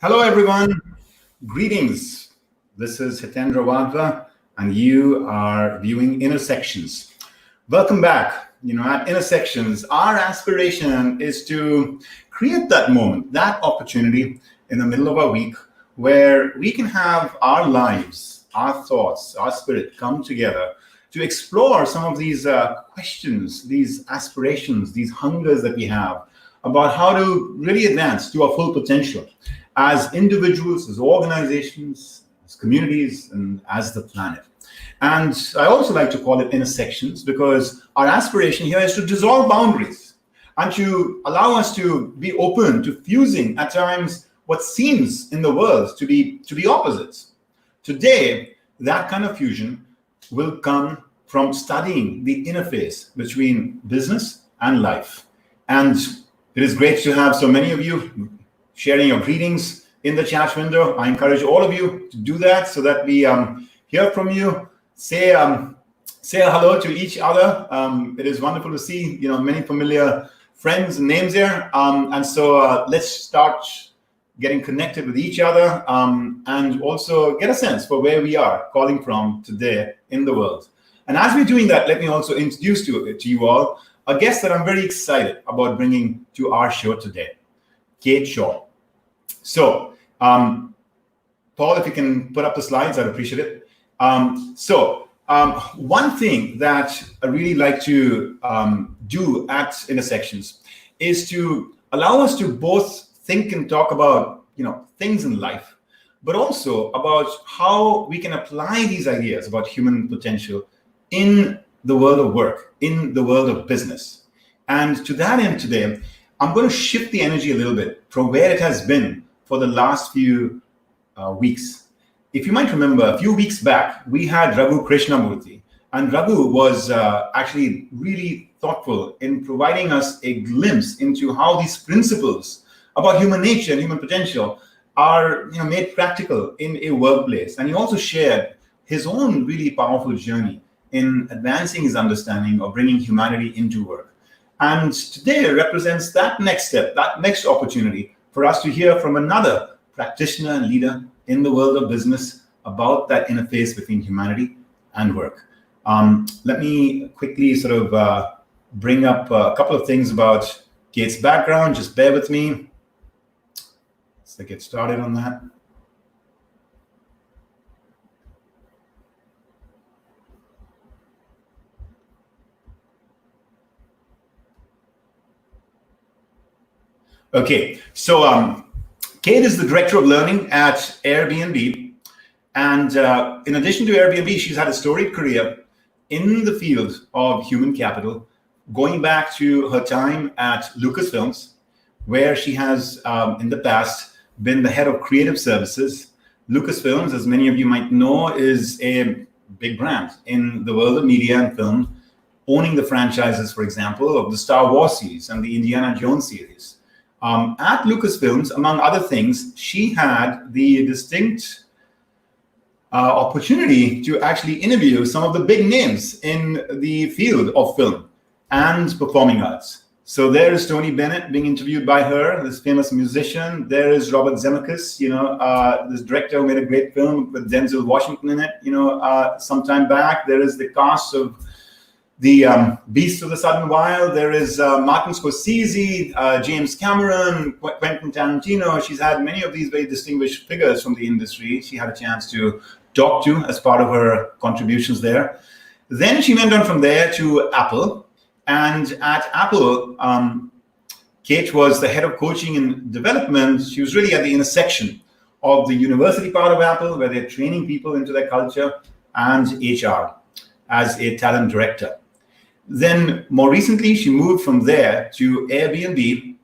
Hello, everyone. Greetings. This is Hitendra Wadhwa, and you are viewing Intersections. Welcome back. At Intersections, our aspiration is to create that moment, that opportunity in the middle of our week where we can have our lives, our thoughts, our spirit come together to explore some of these questions, these aspirations, these hungers that we have about how to really advance to our full potential as individuals, as organizations, as communities, and as the planet. And I also like to call it intersections because our aspiration here is to dissolve boundaries and to allow us to be open to fusing at times what seems in the world to be opposites. Today, that kind of fusion will come from studying the interface between business and life. And it is great to have so many of you sharing your greetings in the chat window. I encourage all of you to do that so that we hear from you. Say hello to each other. It is wonderful to see many familiar friends and names here. And so let's start getting connected with each other and also get a sense for where we are calling from today in the world. And as we're doing that, let me also introduce to you all a guest that I'm very excited about bringing to our show today, Kate Shaw. So, Paul, if you can put up the slides, I'd appreciate it. One thing that I really like to do at Intersections is to allow us to both think and talk about things in life, but also about how we can apply these ideas about human potential in the world of work, in the world of business. And to that end today, I'm going to shift the energy a little bit from where it has been for the last few weeks. If you might remember, a few weeks back, we had Raghu Krishnamurthy. And Raghu was actually really thoughtful in providing us a glimpse into how these principles about human nature and human potential are made practical in a workplace. And he also shared his own really powerful journey in advancing his understanding of bringing humanity into work. And today represents that next step, that next opportunity for us to hear from another practitioner and leader in the world of business about that interface between humanity and work. Let me quickly sort of bring up a couple of things about Kate's background. Just bear with me. Let's get started on that. Okay, so Kate is the director of learning at Airbnb. And in addition to Airbnb, she's had a storied career in the field of human capital, going back to her time at Lucasfilms, where she has in the past been the head of creative services. Lucasfilms, as many of you might know, is a big brand in the world of media and film, owning the franchises, for example, of the Star Wars series and the Indiana Jones series. At Lucasfilms, among other things, she had the distinct opportunity to actually interview some of the big names in the field of film and performing arts. So there is Tony Bennett being interviewed by her, this famous musician. There is Robert Zemeckis, this director who made a great film with Denzel Washington in it, some time back. There is the cast of the Beast of the Southern Wild. There is Martin Scorsese, James Cameron, Quentin Tarantino. She's had many of these very distinguished figures from the industry. She had a chance to talk to as part of her contributions there. Then she went on from there to Apple. And at Apple, Kate was the head of coaching and development. She was really at the intersection of the university part of Apple, where they're training people into their culture, and HR as a talent director. Then more recently, she moved from there to Airbnb.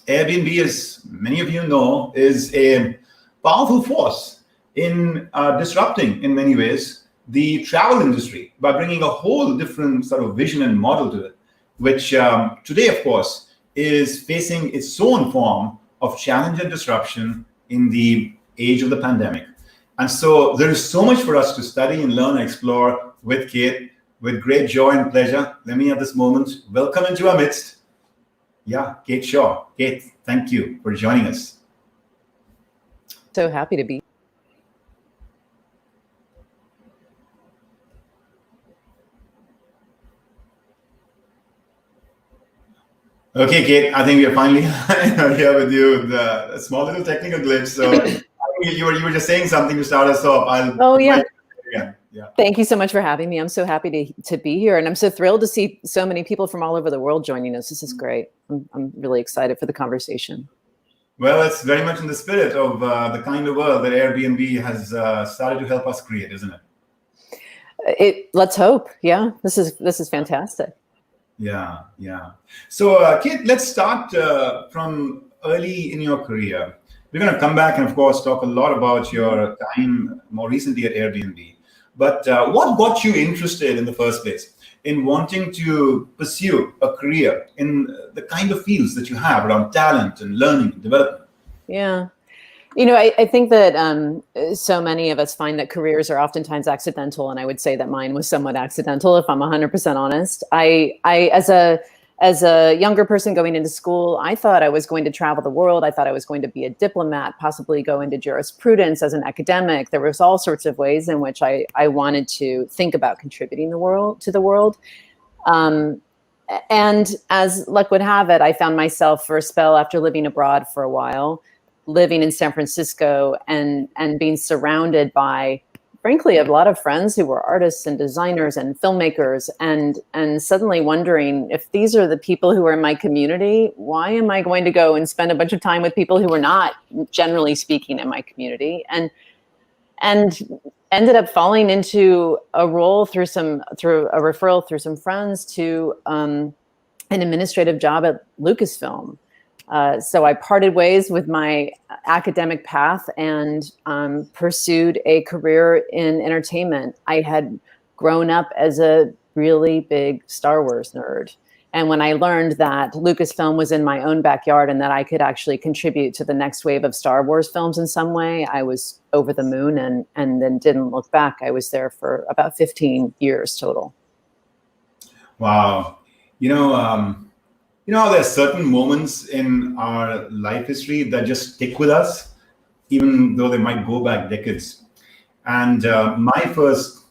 Airbnb, as many of you know, is a powerful force in disrupting, in many ways, the travel industry by bringing a whole different sort of vision and model to it, which today, of course, is facing its own form of challenge and disruption in the age of the pandemic. And so there is so much for us to study and learn and explore with Kate. With great joy and pleasure, let me at this moment welcome into our midst, Kate Shaw. Kate, thank you for joining us. So happy to be. Okay, Kate, I think we are finally here with you with a small little technical glitch. So you were just saying something to start us off. Oh, yeah. Again. Yeah. Thank you so much for having me. I'm so happy to be here. And I'm so thrilled to see so many people from all over the world joining us. This is great. I'm really excited for the conversation. Well, it's very much in the spirit of the kind of world that Airbnb has started to help us create, isn't it? Let's hope. Yeah, this is fantastic. Yeah, yeah. So, Kate, let's start from early in your career. We're going to come back and, of course, talk a lot about your time more recently at Airbnb. But what got you interested in the first place in wanting to pursue a career in the kind of fields that you have around talent and learning and development? Yeah. I think that so many of us find that careers are oftentimes accidental, and I would say that mine was somewhat accidental, if I'm 100% honest. As a younger person going into school, I thought I was going to travel the world. I thought I was going to be a diplomat, possibly go into jurisprudence as an academic. There was all sorts of ways in which I wanted to think about contributing to the world. And as luck would have it, I found myself for a spell after living abroad for a while, living in San Francisco and being surrounded by, frankly, a lot of friends who were artists and designers and filmmakers, and suddenly wondering, if these are the people who are in my community, why am I going to go and spend a bunch of time with people who are not, generally speaking, in my community? And ended up falling into a role through a referral through some friends to an administrative job at Lucasfilm. So I parted ways with my academic path and pursued a career in entertainment. I had grown up as a really big Star Wars nerd. And when I learned that Lucasfilm was in my own backyard and that I could actually contribute to the next wave of Star Wars films in some way, I was over the moon and then didn't look back. I was there for about 15 years total. Wow. There's certain moments in our life history that just stick with us, even though they might go back decades. And my first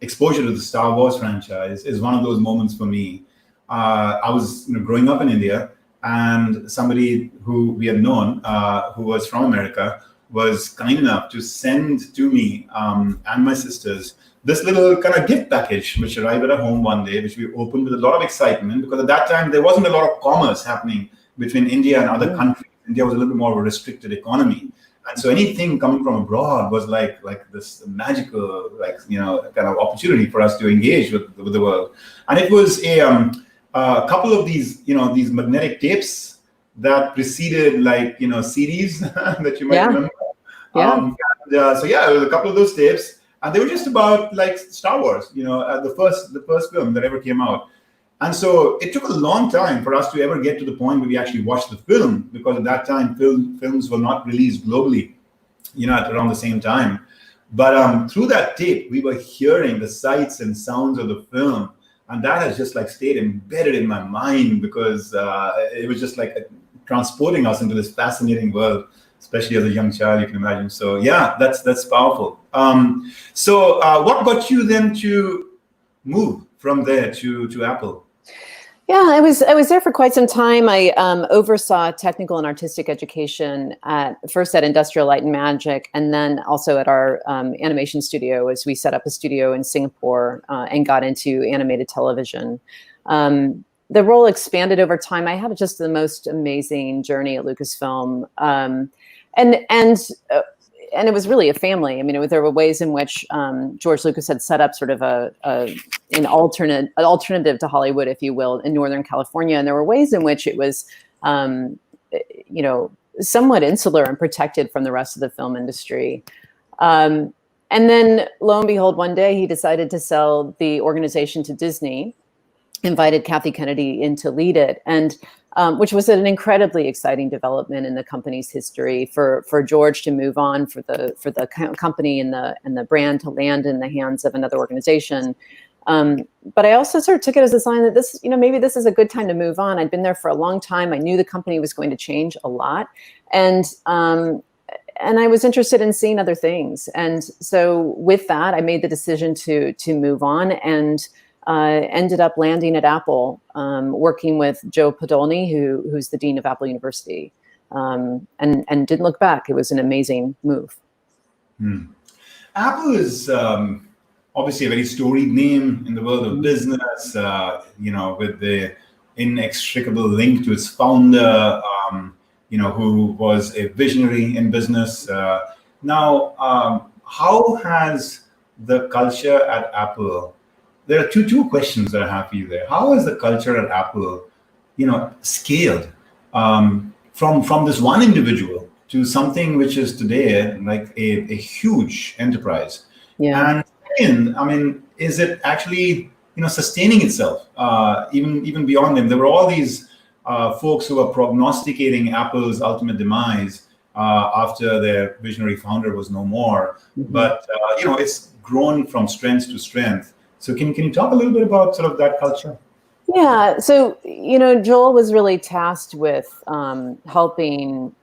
exposure to the Star Wars franchise is one of those moments for me. I was growing up in India, and somebody who we had known, who was from America, was kind enough to send to me and my sisters this little kind of gift package, which arrived at our home one day, which we opened with a lot of excitement, because at that time there wasn't a lot of commerce happening between India and other countries. India was a little bit more of a restricted economy. And so anything coming from abroad was like this magical, kind of opportunity for us to engage with the world. And it was a couple of these magnetic tapes that preceded CDs that you might remember. Yeah. It was a couple of those tapes. And they were just about like Star Wars, the first film that ever came out. And so it took a long time for us to ever get to the point where we actually watched the film, because at that time films were not released globally, at around the same time. But through that tape, we were hearing the sights and sounds of the film. And that has just stayed embedded in my mind, because it was just transporting us into this fascinating world, especially as a young child, you can imagine. So yeah, that's powerful. So what got you then to move from there to Apple? Yeah, I was there for quite some time. I oversaw technical and artistic education first at Industrial Light and Magic, and then also at our animation studio, as we set up a studio in Singapore and got into animated television. The role expanded over time. I had just the most amazing journey at Lucasfilm, and it was really a family. I mean, there were ways in which George Lucas had set up sort of an alternative to Hollywood, if you will, in Northern California. And there were ways in which it was, somewhat insular and protected from the rest of the film industry. And then lo and behold, one day he decided to sell the organization to Disney, invited Kathy Kennedy in to lead it, and which was an incredibly exciting development in the company's history for George to move on, for the company and the brand to land in the hands of another organization. But I also sort of took it as a sign that this, maybe this is a good time to move on. I'd been there for a long time. I knew the company was going to change a lot, and I was interested in seeing other things. And so with that, I made the decision to move on, and ended up landing at Apple, working with Joe Podolny, who's the dean of Apple University, and didn't look back. It was an amazing move. Apple is obviously a very storied name in the world of business, with the inextricable link to its founder, who was a visionary in business. Now, how has the culture at Apple, there are two questions that I have for you there. How has the culture at Apple, scaled from this one individual to something which is today like a huge enterprise? Yeah. And second, I mean, is it actually sustaining itself even beyond them? There were all these folks who were prognosticating Apple's ultimate demise after their visionary founder was no more. But it's grown from strength to strength. So can you talk a little bit about sort of that culture? Yeah. So Joel was really tasked with helping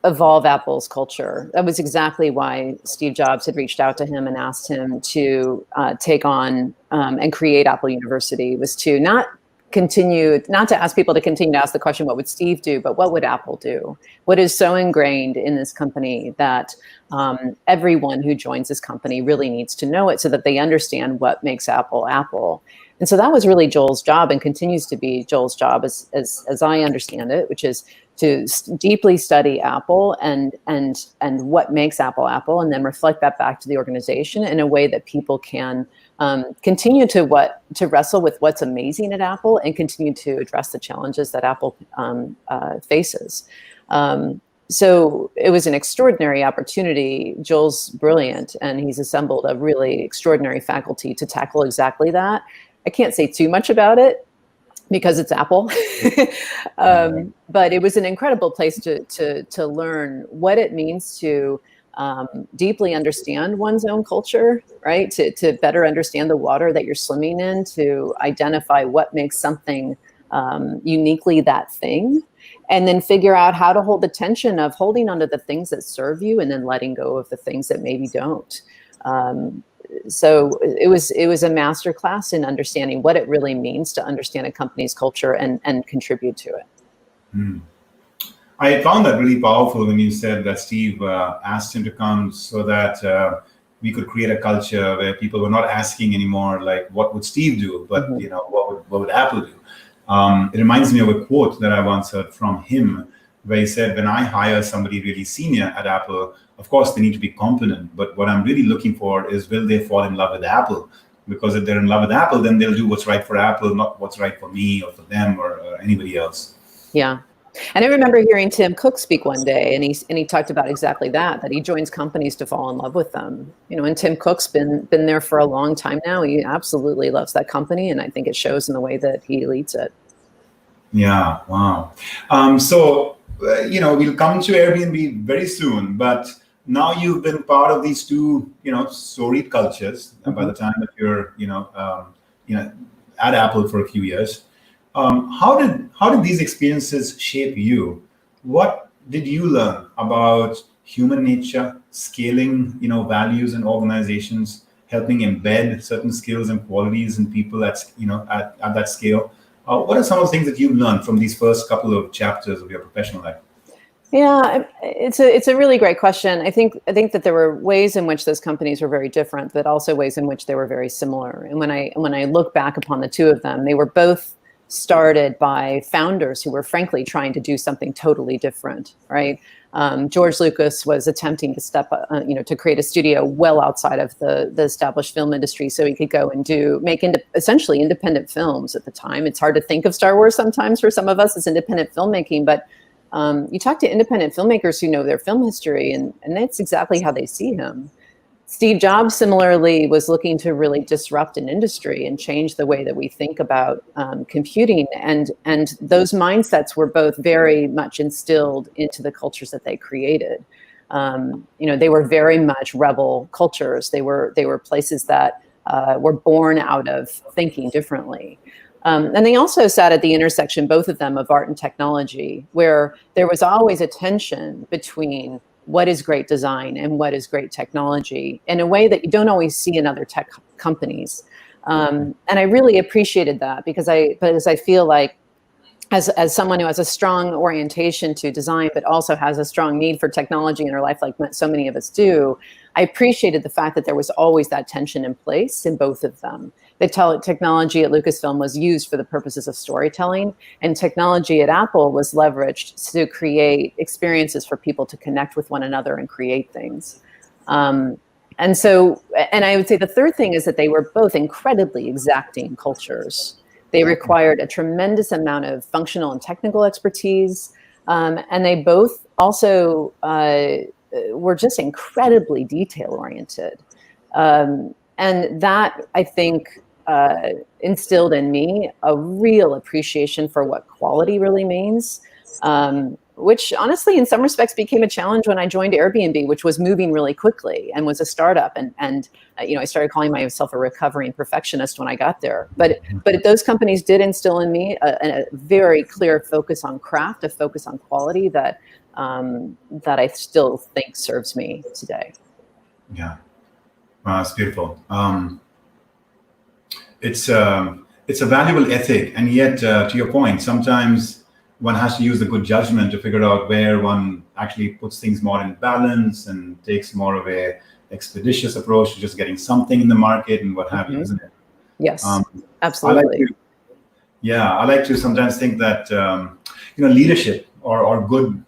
evolve Apple's culture. That was exactly why Steve Jobs had reached out to him and asked him to take on and create Apple University, was to not to ask people to continue to ask the question, what would Steve do, but what would Apple do? What is so ingrained in this company that everyone who joins this company really needs to know it so that they understand what makes Apple Apple. And so that was really Joel's job, and continues to be Joel's job as I understand it, which is to deeply study Apple and what makes Apple Apple, and then reflect that back to the organization in a way that people can continue to wrestle with what's amazing at Apple, and continue to address the challenges that Apple faces. So it was an extraordinary opportunity. Joel's brilliant, and he's assembled a really extraordinary faculty to tackle exactly that. I can't say too much about it because it's Apple, but it was an incredible place to learn what it means to deeply understand one's own culture, right? To better understand the water that you're swimming in, to identify what makes something uniquely that thing, and then figure out how to hold the tension of holding onto the things that serve you and then letting go of the things that maybe don't. So it was a master class in understanding what it really means to understand a company's culture and contribute to it. I found that really powerful when you said that Steve asked him to come so that we could create a culture where people were not asking anymore, like, what would Steve do? But, what would Apple do? It reminds me of a quote that I once heard from him, where he said, when I hire somebody really senior at Apple, of course, they need to be competent. But what I'm really looking for is, will they fall in love with Apple? Because if they're in love with Apple, then they'll do what's right for Apple, not what's right for me or for them or anybody else. Yeah. And I remember hearing Tim Cook speak one day, and he talked about exactly that he joins companies to fall in love with them. And Tim Cook's been there for a long time now. He absolutely loves that company, and I think it shows in the way that he leads it. Yeah, wow. So we'll come to Airbnb very soon, but now you've been part of these two, storied cultures by the time that you're, at Apple for a few years. How did these experiences shape you? What did you learn about human nature, scaling, values in organizations, helping embed certain skills and qualities in people at that scale? What are some of the things that you've learned from these first couple of chapters of your professional life? Yeah, it's a really great question. I think that there were ways in which those companies were very different, but also ways in which they were very similar. And when I look back upon the two of them, they were both started by founders who were frankly trying to do something totally different, right? George Lucas was attempting to to create a studio well outside of the established film industry, so he could go and make essentially independent films at the time. It's hard to think of Star Wars sometimes for some of us as independent filmmaking, but you talk to independent filmmakers who know their film history, and that's exactly how they see him. Steve Jobs similarly was looking to really disrupt an industry and change the way that we think about computing, and those mindsets were both very much instilled into the cultures that they created. They were very much rebel cultures. They were places that were born out of thinking differently. And they also sat at the intersection, both of them, of art and technology, where there was always a tension between what is great design and what is great technology in a way that you don't always see in other tech companies. And I really appreciated that because I feel like as someone who has a strong orientation to design, but also has a strong need for technology in her life, like so many of us do, I appreciated the fact that there was always that tension in place in both of them. The technology at Lucasfilm was used for the purposes of storytelling, and technology at Apple was leveraged to create experiences for people to connect with one another and create things. And I would say the third thing is that they were both incredibly exacting cultures. They required a tremendous amount of functional and technical expertise, and they both also were just incredibly detail-oriented. And that, I think, instilled in me a real appreciation for what quality really means, which honestly, in some respects, became a challenge when I joined Airbnb, which was moving really quickly and was a startup. And I started calling myself a recovering perfectionist when I got there. But those companies did instill in me a very clear focus on craft, a focus on quality that I still think serves me today. Yeah, it's beautiful. It's a valuable ethic, and yet, to your point, sometimes one has to use the good judgment to figure out where one actually puts things more in balance and takes more of a expeditious approach to just getting something in the market and what have you, isn't it? Yes, absolutely. I like to sometimes think that leadership or good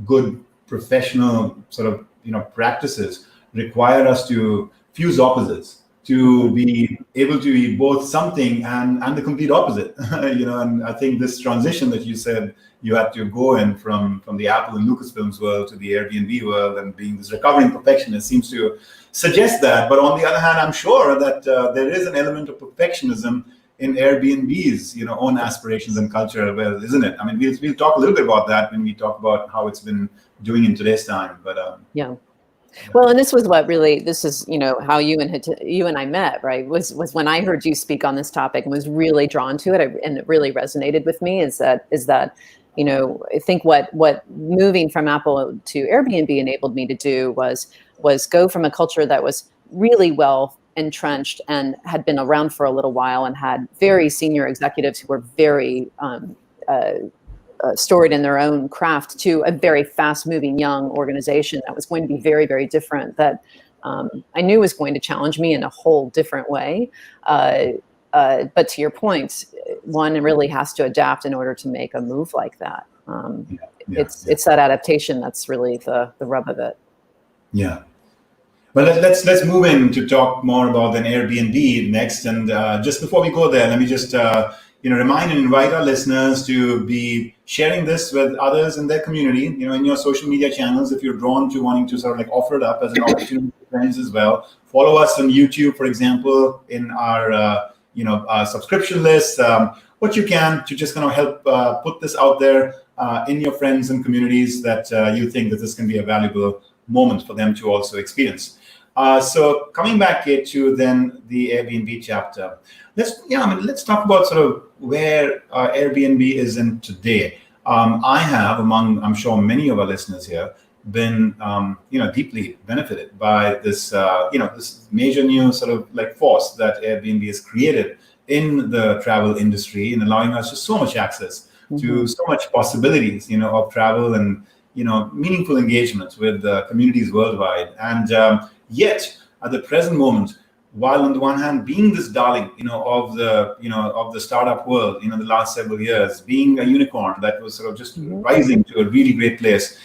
good professional sort of practices require us to fuse opposites, to be able to be both something and the complete opposite. And I think this transition that you said you had to go in from the Apple and Lucasfilm's world to the Airbnb world and being this recovering perfectionist seems to suggest that. But on the other hand, I'm sure that there is an element of perfectionism in Airbnb's own aspirations and culture as well, isn't it? I mean, we'll talk a little bit about that when we talk about how it's been doing in today's time. But yeah. Well, and this was this is, how you and I met, right? Was when I heard you speak on this topic and was really drawn to it, and it really resonated with me. Is that I think what moving from Apple to Airbnb enabled me to do was go from a culture that was really well entrenched and had been around for a little while and had very senior executives who were very storied in their own craft, to a very fast-moving young organization that was going to be very, very different, that I knew was going to challenge me in a whole different way. But to your point, one really has to adapt in order to make a move like that. It's that adaptation that's really the rub of it. Yeah. Well, let's move in to talk more about an Airbnb next. And just before we go there, let me just remind and invite our listeners to be sharing this with others in their community, in your social media channels, if you're drawn to wanting to sort of like offer it up as an opportunity for friends as well. Follow us on YouTube, for example, in our subscription list. What you can to just kind of help put this out there in your friends and communities that you think that this can be a valuable moment for them to also experience. So coming back to then the Airbnb chapter, let's talk about sort of where Airbnb is in today. I have, among I'm sure many of our listeners here, been deeply benefited by this this major new sort of like force that Airbnb has created in the travel industry, in allowing us just so much access to so much possibilities of travel and meaningful engagements with communities worldwide. And yet, at the present moment, while on the one hand being this darling, of the startup world, the last several years, being a unicorn that was sort of just rising to a really great place,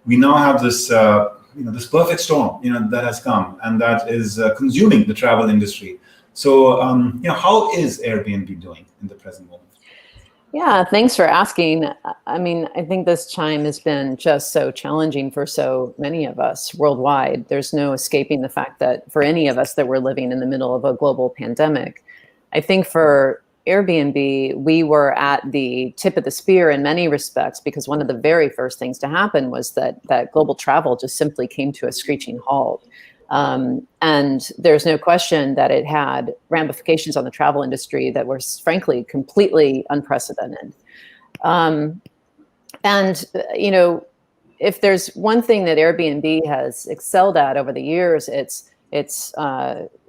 we now have this, this perfect storm, that has come, and that is consuming the travel industry. So, how is Airbnb doing in the present moment? Yeah, thanks for asking. I mean, I think this time has been just so challenging for so many of us worldwide. There's no escaping the fact that for any of us that we're living in the middle of a global pandemic. I think for Airbnb, we were at the tip of the spear in many respects, because one of the very first things to happen was that global travel just simply came to a screeching halt. And there's no question that it had ramifications on the travel industry that were, frankly, completely unprecedented. And if there's one thing that Airbnb has excelled at over the years, it's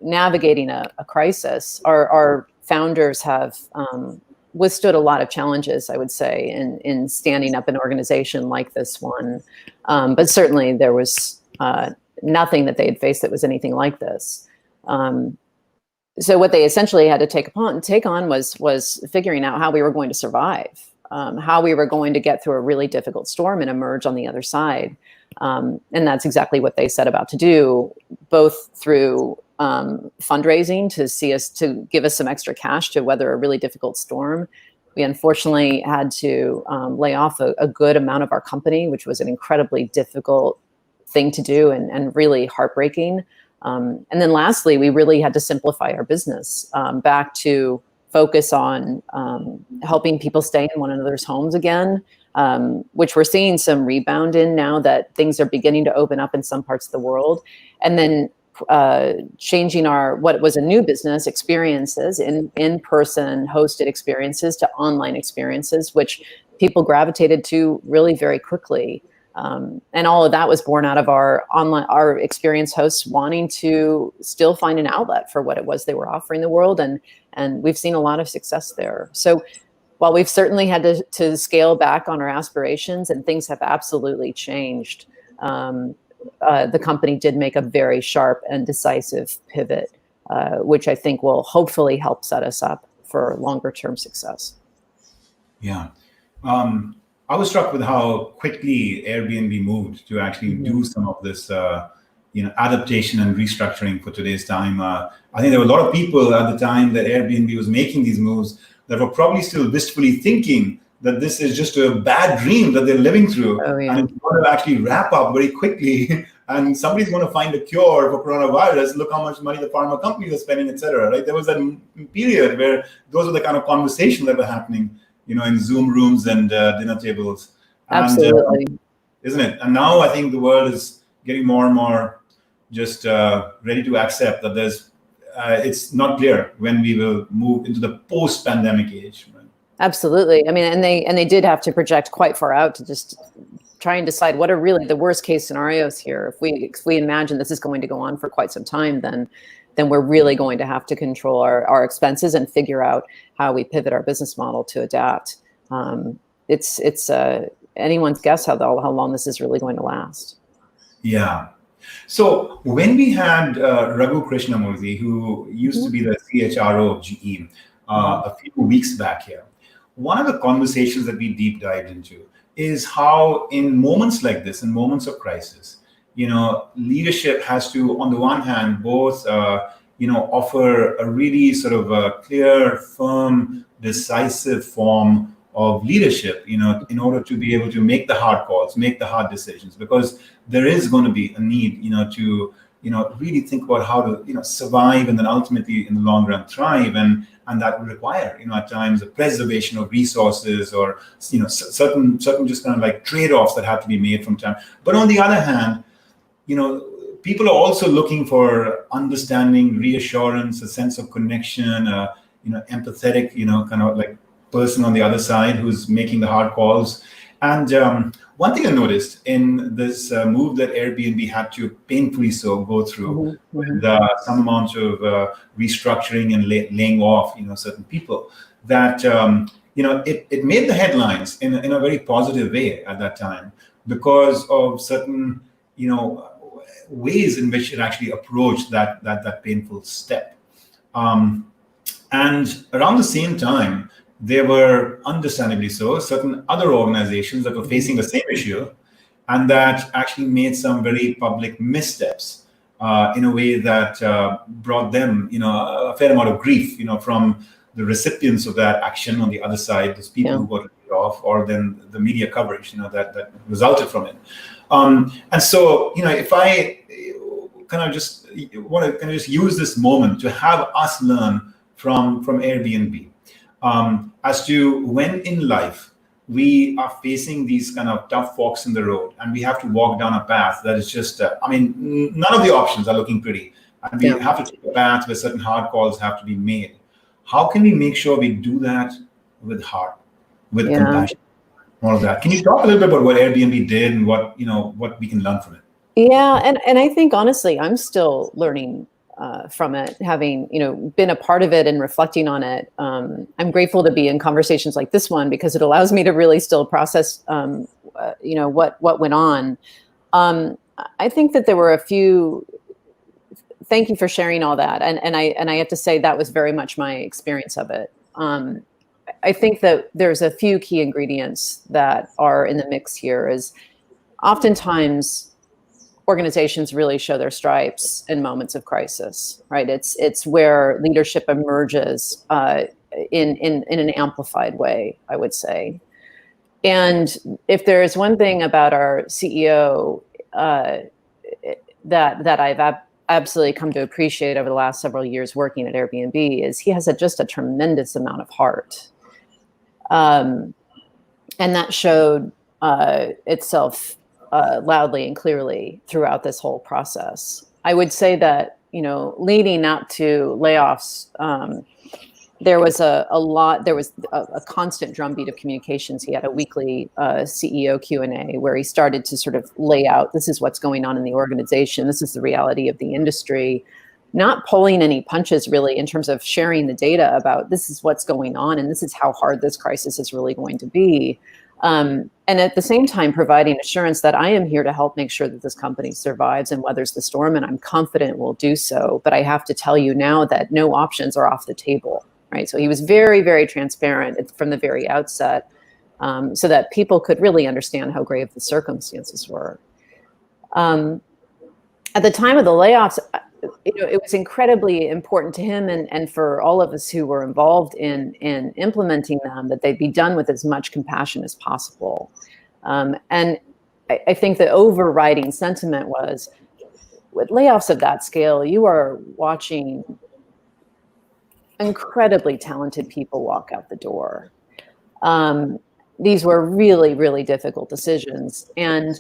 navigating a crisis. Our founders have withstood a lot of challenges, I would say, in standing up an organization like this one. But certainly there was nothing that they had faced that was anything like this. So what they essentially had to take on was figuring out how we were going to survive, how we were going to get through a really difficult storm and emerge on the other side. And that's exactly what they set about to do, both through fundraising to give us some extra cash to weather a really difficult storm. We unfortunately had to lay off a good amount of our company, which was an incredibly difficult thing to do and really heartbreaking. And then lastly, we really had to simplify our business back to focus on helping people stay in one another's homes again, which we're seeing some rebound in now that things are beginning to open up in some parts of the world. And then changing what was a new business, experiences, in-person hosted experiences to online experiences, which people gravitated to really very quickly. And all of that was born out of our experience hosts wanting to still find an outlet for what it was they were offering the world. And we've seen a lot of success there. So while we've certainly had to scale back on our aspirations and things have absolutely changed, the company did make a very sharp and decisive pivot, which I think will hopefully help set us up for longer term success. Yeah. I was struck with how quickly Airbnb moved to actually do some of this, adaptation and restructuring for today's time. I think there were a lot of people at the time that Airbnb was making these moves that were probably still wistfully thinking that this is just a bad dream that they're living through. Oh, yeah. And it's going to actually wrap up very quickly. And somebody's going to find a cure for coronavirus. Look how much money the pharma companies are spending, et cetera. Right? There was that period where those were the kind of conversations that were happening, in Zoom rooms and dinner tables. Absolutely. Isn't it? And now I think the world is getting more and more just ready to accept that it's not clear when we will move into the post-pandemic age. Right? Absolutely. I mean, and they did have to project quite far out to just try and decide what are really the worst case scenarios here. If we imagine this is going to go on for quite some time, then we're really going to have to control our expenses and figure out how we pivot our business model to adapt. It's anyone's guess how long this is really going to last. Yeah. So when we had Raghu Krishnamurthy, who used to be the CHRO of GE, a few weeks back here, one of the conversations that we deep dived into is how in moments like this, in moments of crisis, leadership has to, on the one hand, both, offer a really sort of a clear, firm, decisive form of leadership, in order to be able to make the hard calls, make the hard decisions, because there is going to be a need, to, really think about how to, survive and then ultimately in the long run thrive. And that will require, at times, a preservation of resources or, certain just kind of like trade-offs that have to be made from time. But on the other hand, people are also looking for understanding, reassurance, a sense of connection, empathetic, kind of like person on the other side who's making the hard calls. And one thing I noticed in this move that Airbnb had to painfully go through with some amount of restructuring and laying off, certain people, that it made the headlines in a very positive way at that time because of certain ways in which it actually approached that painful step. And around the same time, there were, understandably so, certain other organizations that were facing the same issue and that actually made some very public missteps in a way that brought them, a fair amount of grief, from the recipients of that action on the other side, those people who got laid off, or then the media coverage, that resulted from it. And so, if I kind of just want to kind of just use this moment to have us learn from Airbnb as to when in life we are facing these kind of tough forks in the road and we have to walk down a path that is just, none of the options are looking pretty. And we have to take a path where certain hard calls have to be made. How can we make sure we do that with heart, with compassion? all of that. Can you talk a little bit about what Airbnb did and what we can learn from it? Yeah, and I think honestly, I'm still learning from it, having been a part of it and reflecting on it. I'm grateful to be in conversations like this one because it allows me to really still process, what went on. I think that there were a few. Thank you for sharing all that, and I have to say that was very much my experience of it. I think that there's a few key ingredients that are in the mix here. Is oftentimes organizations really show their stripes in moments of crisis, right? It's where leadership emerges in an amplified way, I would say. And if there is one thing about our CEO that I've absolutely come to appreciate over the last several years working at Airbnb is he has just a tremendous amount of heart. And that showed itself loudly and clearly throughout this whole process. I would say that, leading up to layoffs, there was a constant drumbeat of communications. He had a weekly CEO Q&A where he started to sort of lay out, this is what's going on in the organization. This is the reality of the industry, not pulling any punches really in terms of sharing the data about this is what's going on and this is how hard this crisis is really going to be. And at the same time, providing assurance that I am here to help make sure that this company survives and weathers the storm, and I'm confident will do so. But I have to tell you now that no options are off the table, right? So he was very, very transparent from the very outset, so that people could really understand how grave the circumstances were. At the time of the layoffs, it was incredibly important to him and for all of us who were involved in implementing them that they be done with as much compassion as possible. And I think the overriding sentiment was, with layoffs of that scale, you are watching incredibly talented people walk out the door. These were really, really difficult decisions. And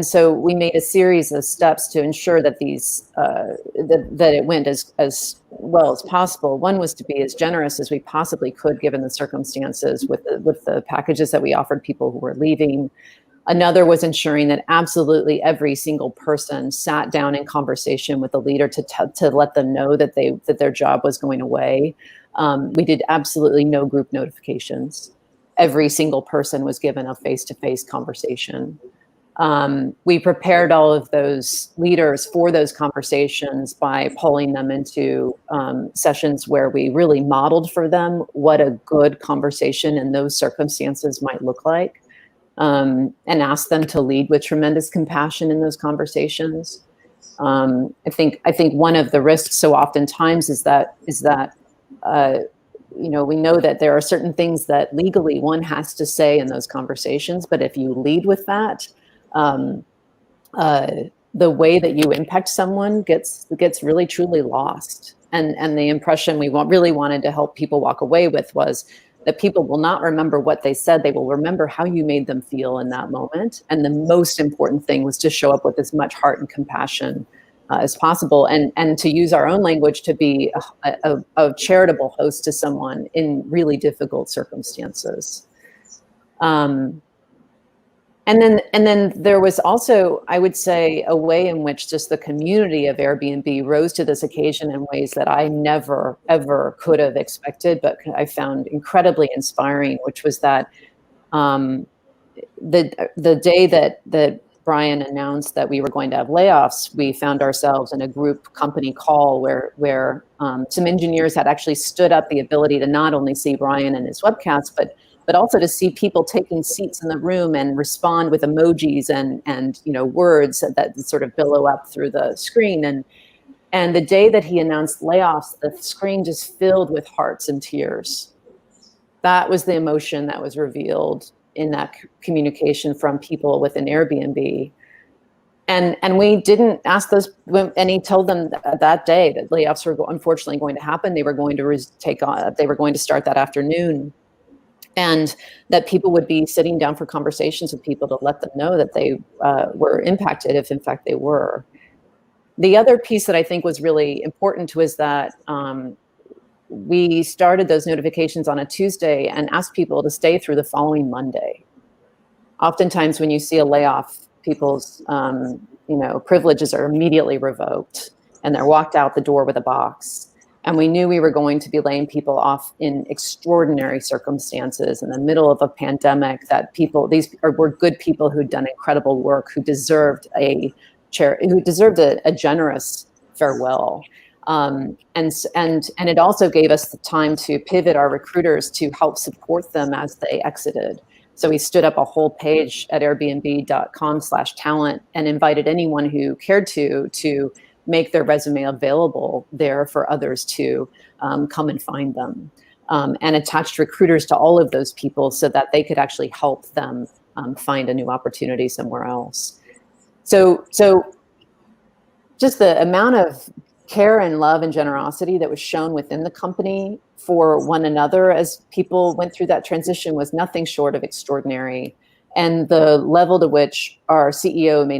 so we made a series of steps to ensure that that it went as well as possible. One was to be as generous as we possibly could, given the circumstances, with the packages that we offered people who were leaving. Another was ensuring that absolutely every single person sat down in conversation with the leader to let them know that their job was going away. We did absolutely no group notifications. Every single person was given a face-to-face conversation. We prepared all of those leaders for those conversations by pulling them into sessions where we really modeled for them what a good conversation in those circumstances might look like, and asked them to lead with tremendous compassion in those conversations. I think one of the risks so oftentimes is that we know that there are certain things that legally one has to say in those conversations, but if you lead with that, the way that you impact someone gets really truly lost. And the impression we really wanted to help people walk away with was that people will not remember what they said. They will remember how you made them feel in that moment. And the most important thing was to show up with as much heart and compassion as possible, and to use our own language to be a charitable host to someone in really difficult circumstances. And then there was also, I would say, a way in which just the community of Airbnb rose to this occasion in ways that I never, ever could have expected, but I found incredibly inspiring, which was that the day that Brian announced that we were going to have layoffs, we found ourselves in a group company call where some engineers had actually stood up the ability to not only see Brian and his webcast, but also to see people taking seats in the room and respond with emojis and words that sort of billow up through the screen. And the day that he announced layoffs, the screen just filled with hearts and tears. That was the emotion that was revealed in that communication from people within Airbnb. And we didn't ask those, and he told them that day that layoffs were unfortunately going to happen. They were going to start that afternoon. And that people would be sitting down for conversations with people to let them know that they were impacted, if in fact they were. The other piece that I think was really important was that we started those notifications on a Tuesday and asked people to stay through the following Monday. Oftentimes when you see a layoff, people's privileges are immediately revoked and they're walked out the door with a box. And we knew we were going to be laying people off in extraordinary circumstances in the middle of a pandemic, that were good people who'd done incredible work, who deserved a generous farewell. And it also gave us the time to pivot our recruiters to help support them as they exited. So we stood up a whole page at airbnb.com/talent and invited anyone who cared to make their resume available there for others to come and find them, and attached recruiters to all of those people so that they could actually help them find a new opportunity somewhere else. So just the amount of care and love and generosity that was shown within the company for one another as people went through that transition was nothing short of extraordinary. And the level to which our CEO made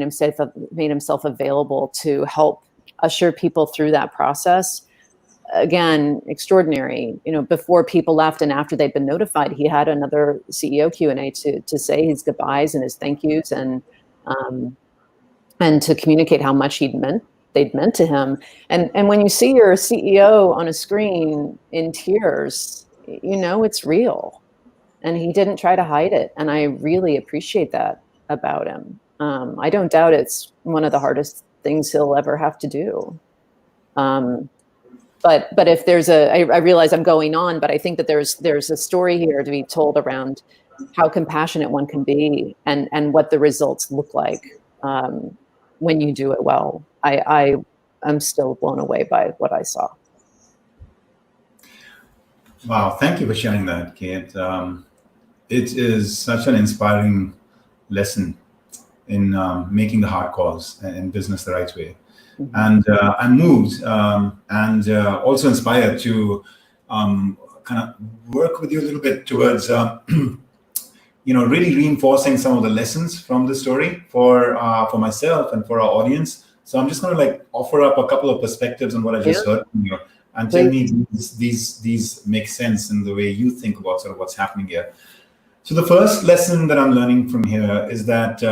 himself available to help usher people through that process, again, extraordinary. Before people left and after they'd been notified, he had another CEO Q&A to say his goodbyes and his thank yous and to communicate how much they'd meant to him. And when you see your CEO on a screen in tears, it's real. And he didn't try to hide it. And I really appreciate that about him. I don't doubt it's one of the hardest things he'll ever have to do. But if there's I realize I'm going on, but I think that there's a story here to be told around how compassionate one can be and what the results look like when you do it well. I'm still blown away by what I saw. Wow, thank you for sharing that, Kate. It is such an inspiring lesson in making the hard calls and business the right way. Mm-hmm. And I'm moved and also inspired to kind of work with you a little bit towards really reinforcing some of the lessons from the story for myself and for our audience. So I'm just going to offer up a couple of perspectives on what I just heard from you, and tell me these make sense in the way you think about sort of what's happening here. So the first lesson that I'm learning from here is that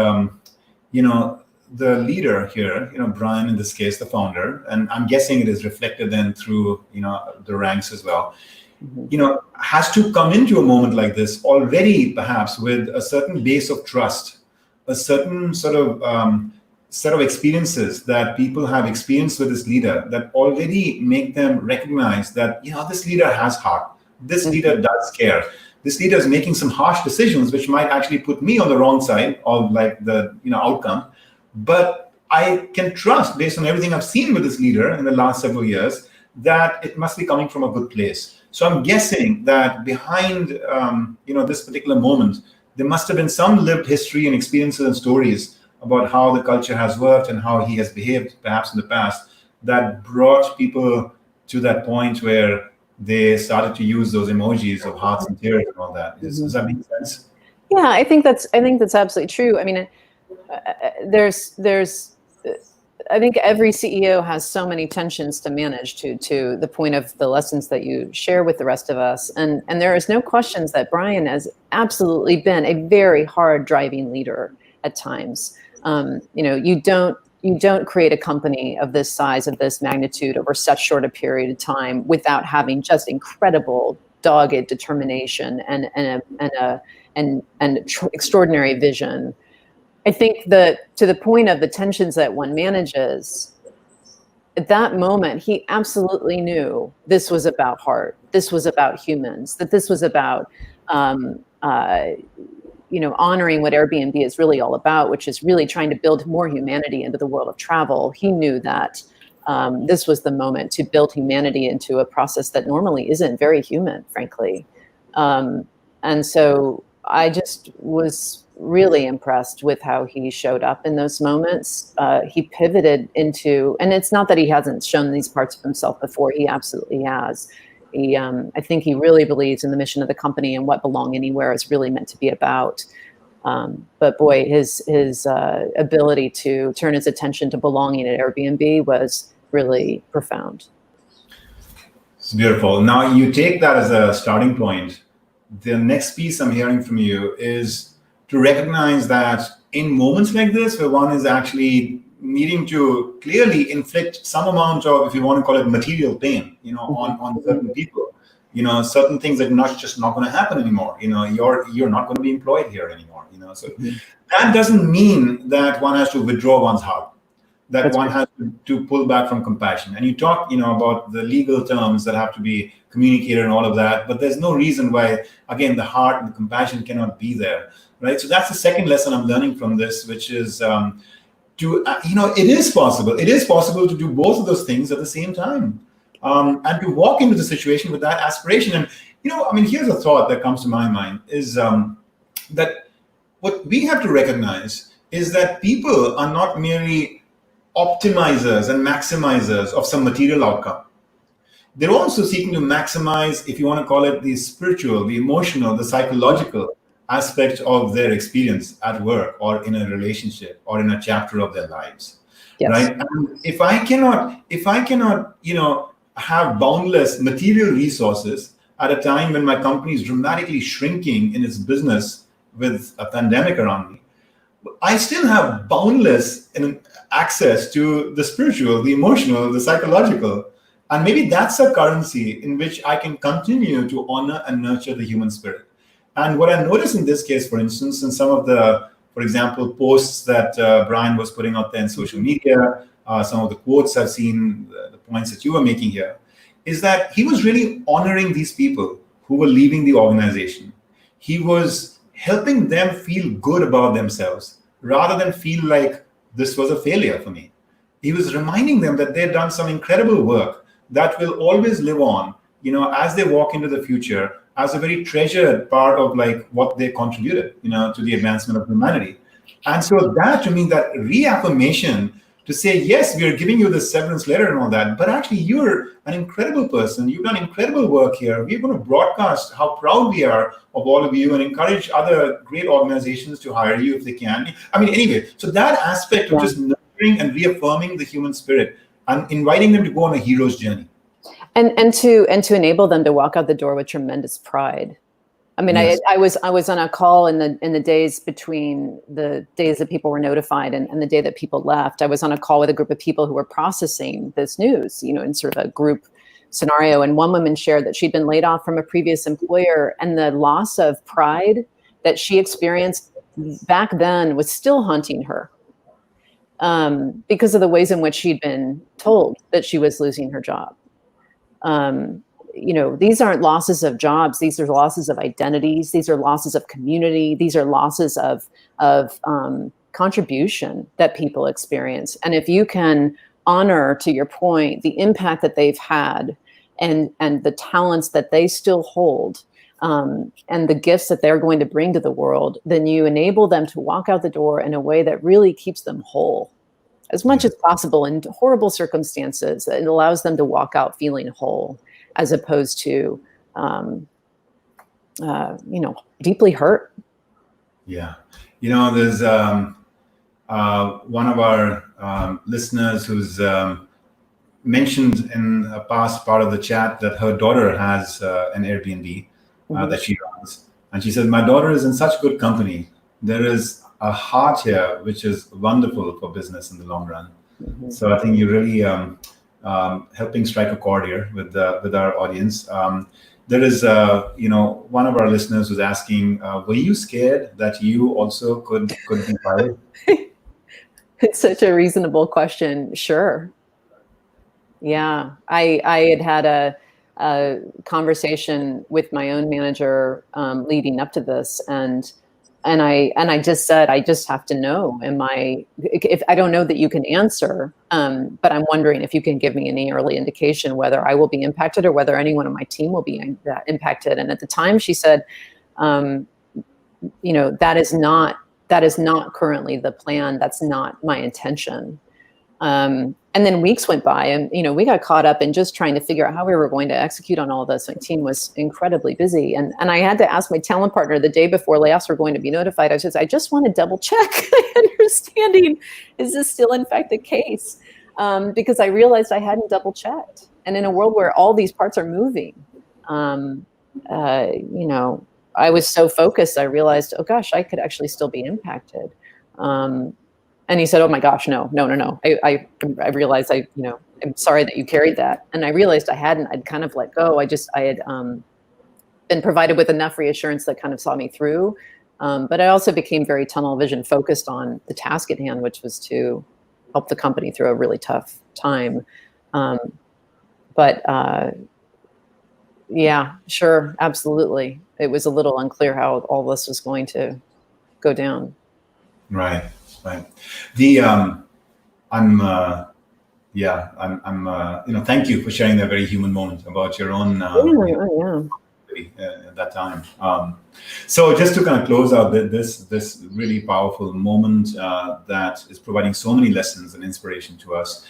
the leader here, Brian in this case, the founder, and I'm guessing it is reflected then through the ranks as well. Mm-hmm. Has to come into a moment like this already, perhaps with a certain base of trust, a certain sort of set of experiences that people have experienced with this leader that already make them recognize that, this leader has heart. This leader does care. This leader is making some harsh decisions, which might actually put me on the wrong side of the outcome. But I can trust, based on everything I've seen with this leader in the last several years, that it must be coming from a good place. So I'm guessing that behind this particular moment, there must have been some lived history and experiences and stories about how the culture has worked and how he has behaved, perhaps in the past, that brought people to that point where they started to use those emojis of hearts and tears and all that. Does that make sense? Yeah, I think that's absolutely true. I mean, I think every CEO has so many tensions to manage to the point of the lessons that you share with the rest of us. And there is no questions that Brian has absolutely been a very hard driving leader at times. You don't create a company of this size, of this magnitude over such short a period of time without having just incredible dogged determination and extraordinary vision. I think that to the point of the tensions that one manages, at that moment, he absolutely knew this was about heart. This was about humans, that this was about, honoring what Airbnb is really all about, which is really trying to build more humanity into the world of travel. He knew that this was the moment to build humanity into a process that normally isn't very human, frankly. And so I just was really impressed with how he showed up in those moments. He pivoted into, and it's not that he hasn't shown these parts of himself before, he absolutely has. I think he really believes in the mission of the company and what Belong Anywhere is really meant to be about. But boy, his ability to turn his attention to belonging at Airbnb was really profound. It's beautiful. Now you take that as a starting point. The next piece I'm hearing from you is to recognize that in moments like this, where one is actually needing to clearly inflict some amount of, if you want to call it material pain, on certain people, certain things that not going to happen anymore. You're not going to be employed here anymore. So that doesn't mean that one has to withdraw one's heart, that That's one right. has to pull back from compassion. And you talk, about the legal terms that have to be communicated and all of that, but there's no reason why, again, the heart and the compassion cannot be there, right? So that's the second lesson I'm learning from this, which is it is possible. It is possible to do both of those things at the same time, and to walk into the situation with that aspiration. And here's a thought that comes to my mind is that what we have to recognize is that people are not merely optimizers and maximizers of some material outcome. They're also seeking to maximize, if you want to call it, the spiritual, the emotional, the psychological aspect of their experience at work or in a relationship or in a chapter of their lives. Yes. Right? And if I cannot, have boundless material resources at a time when my company is dramatically shrinking in its business with a pandemic around me, I still have boundless access to the spiritual, the emotional, the psychological. And maybe that's a currency in which I can continue to honor and nurture the human spirit. And what I noticed in this case, for instance, in some of the, for example, posts that Brian was putting out there in social media, some of the quotes I've seen, the points that you were making here, is that he was really honoring these people who were leaving the organization. He was helping them feel good about themselves rather than feel like this was a failure for me. He was reminding them that they've done some incredible work that will always live on, as they walk into the future, as a very treasured part of what they contributed, to the advancement of humanity. And so that, to me, that reaffirmation to say, yes, we are giving you this severance letter and all that, but actually you're an incredible person. You've done incredible work here. We're going to broadcast how proud we are of all of you and encourage other great organizations to hire you if they can. Anyway, so that aspect of just nurturing and reaffirming the human spirit and inviting them to go on a hero's journey. And to enable them to walk out the door with tremendous pride. Yes. I was on a call in the days between the days that people were notified and the day that people left. I was on a call with a group of people who were processing this news, in sort of a group scenario. And one woman shared that she'd been laid off from a previous employer, and the loss of pride that she experienced back then was still haunting her, because of the ways in which she'd been told that she was losing her job. These aren't losses of jobs. These are losses of identities. These are losses of community. These are losses of contribution that people experience. And if you can honor, to your point, the impact that they've had and the talents that they still hold, and the gifts that they're going to bring to the world, then you enable them to walk out the door in a way that really keeps them whole as much as possible in horrible circumstances. It allows them to walk out feeling whole, as opposed to, deeply hurt. Yeah. There's one of our listeners who's mentioned in a past part of the chat that her daughter has an Airbnb that she runs. And she said, my daughter is in such good company. There is a heart here, which is wonderful for business in the long run. Mm-hmm. So I think you're really helping strike a chord here with our audience. There is, one of our listeners was asking, were you scared that you also could be fired? It's such a reasonable question. Sure. Yeah, I had a conversation with my own manager leading up to this, and I just said, I just have to know, if I don't know that you can answer, but I'm wondering if you can give me any early indication whether I will be impacted or whether anyone on my team will be impacted. And at the time she said, that is not currently the plan. That's not my intention. And then weeks went by, and we got caught up in just trying to figure out how we were going to execute on all of this. My team was incredibly busy, and I had to ask my talent partner the day before layoffs were going to be notified. I said, I just want to double check understanding, is this still in fact the case? Because I realized I hadn't double checked. And in a world where all these parts are moving, I was so focused, I realized, oh gosh, I could actually still be impacted. And he said, oh my gosh, no. I realized I'm sorry that you carried that. And I realized I hadn't. I'd kind of let go. I had been provided with enough reassurance that kind of saw me through. But I also became very tunnel vision focused on the task at hand, which was to help the company through a really tough time. Yeah, sure, absolutely. It was a little unclear how all this was going to go down. Right. The I'm thank you for sharing that very human moment about your own at that time. So just to kind of close out this really powerful moment that is providing so many lessons and inspiration to us.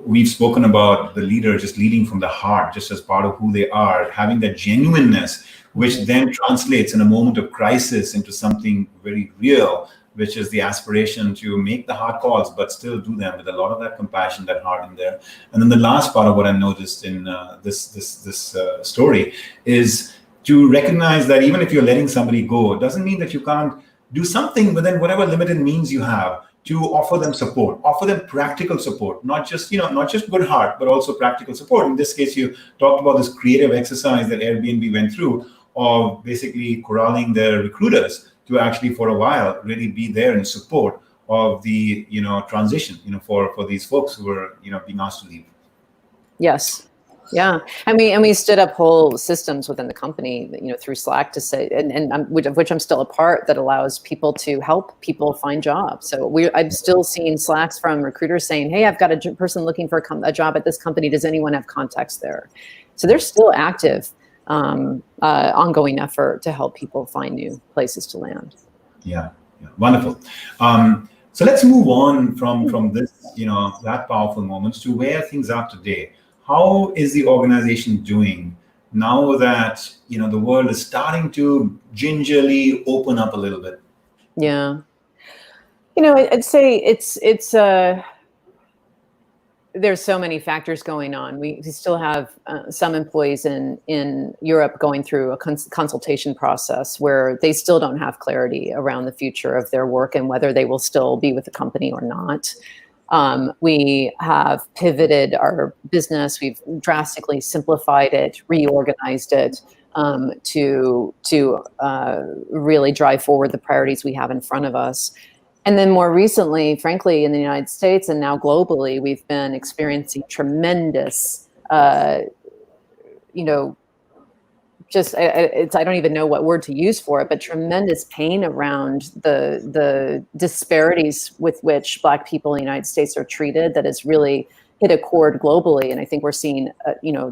We've spoken about the leader just leading from the heart, just as part of who they are, having that genuineness, which then translates in a moment of crisis into something very real, which is the aspiration to make the hard calls, but still do them with a lot of that compassion, that heart in there. And then the last part of what I noticed in this story is to recognize that even if you're letting somebody go, it doesn't mean that you can't do something within whatever limited means you have to offer them support, offer them practical support, not just good heart, but also practical support. In this case, you talked about this creative exercise that Airbnb went through of basically corralling their recruiters to actually for a while really be there in support of the transition for these folks who were being asked to leave. Yes. Yeah. And we stood up whole systems within the company, through Slack to say, and of which I'm still a part, that allows people to help people find jobs. So I've still seen Slacks from recruiters saying, hey, I've got a person looking for a job at this company. Does anyone have contacts there? So there's still active ongoing effort to help people find new places to land. Yeah. Wonderful. So let's move on from this, that powerful moments to where things are today. How is the organization doing now that, the world is starting to gingerly open up a little bit? Yeah. I'd say it's there's so many factors going on. We still have some employees in Europe going through a consultation process where they still don't have clarity around the future of their work and whether they will still be with the company or not. We have pivoted our business. We've drastically simplified it, reorganized it to really drive forward the priorities we have in front of us. And then more recently, frankly, in the United States and now globally, we've been experiencing tremendous, I don't even know what word to use for it, but tremendous pain around the disparities with which Black people in the United States are treated that has really hit a chord globally. And I think we're seeing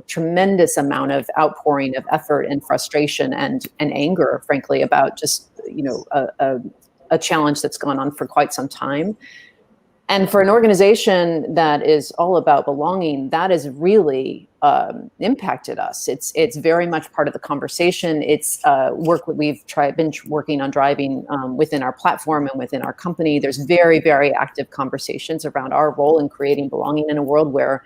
tremendous amount of outpouring of effort and frustration and anger, frankly, about just, a challenge that's gone on for quite some time. And for an organization that is all about belonging, that has really impacted us. It's very much part of the conversation. It's work that we've been working on driving within our platform and within our company. There's very, very active conversations around our role in creating belonging in a world where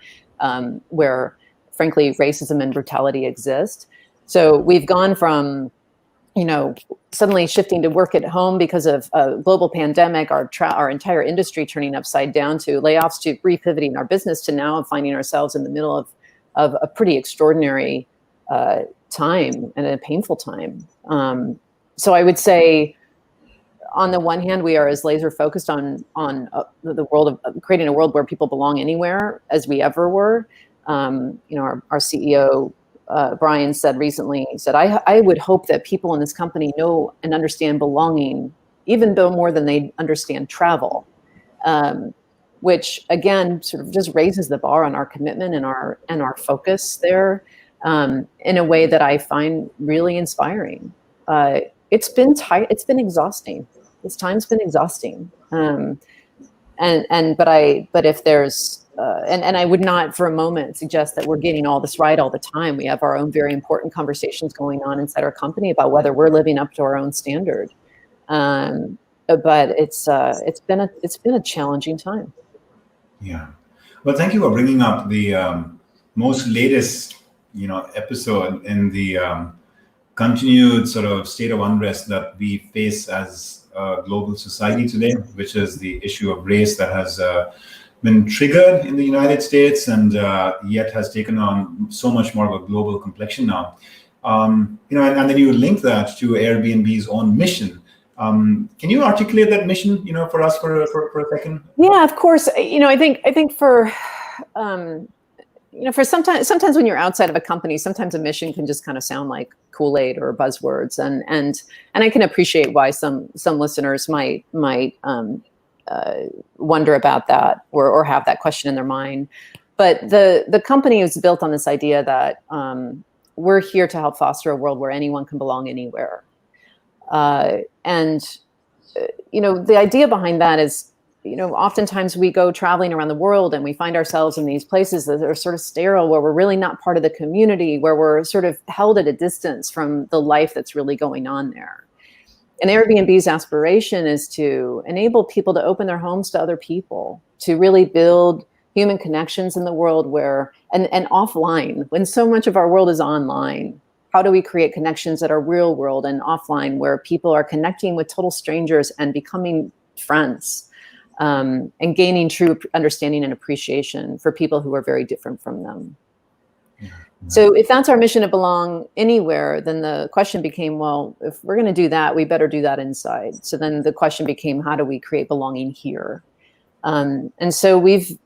frankly, racism and brutality exist. So we've gone from suddenly shifting to work at home because of a global pandemic, our entire industry turning upside down, to layoffs, to repivoting our business, to now finding ourselves in the middle of a pretty extraordinary time and a painful time. So I would say, on the one hand, we are as laser focused on the world of creating a world where people belong anywhere as we ever were. Our CEO, Brian, said recently, he said, I would hope that people in this company know and understand belonging, even though more than they understand travel, which again, sort of just raises the bar on our commitment and our focus there in a way that I find really inspiring. It's been exhausting. This time's been exhausting. But if there's, and I would not for a moment suggest that we're getting all this right all the time. We have our own very important conversations going on inside our company about whether we're living up to our own standard. But it's been a challenging time. Yeah. Well, thank you for bringing up the most latest, episode in the continued sort of state of unrest that we face as a global society today, which is the issue of race that has been triggered in the United States and yet has taken on so much more of a global complexion now. And then you link that to Airbnb's own mission. Can you articulate that mission, for us for a second? Yeah, of course. I think for for sometimes when you're outside of a company, sometimes a mission can just kind of sound like Kool-Aid or buzzwords, and I can appreciate why some listeners might wonder about that or have that question in their mind. But the company is built on this idea that we're here to help foster a world where anyone can belong anywhere. And the idea behind that is, oftentimes we go traveling around the world and we find ourselves in these places that are sort of sterile, where we're really not part of the community, where we're sort of held at a distance from the life that's really going on there. And Airbnb's aspiration is to enable people to open their homes to other people, to really build human connections in the world where, and offline, when so much of our world is online. How do we create connections that are real world and offline, where people are connecting with total strangers and becoming friends, and gaining true understanding and appreciation for people who are very different from them? Yeah. So if that's our mission to belong anywhere, then the question became, well, if we're going to do that, we better do that inside. So then the question became, how do we create belonging here? And so we've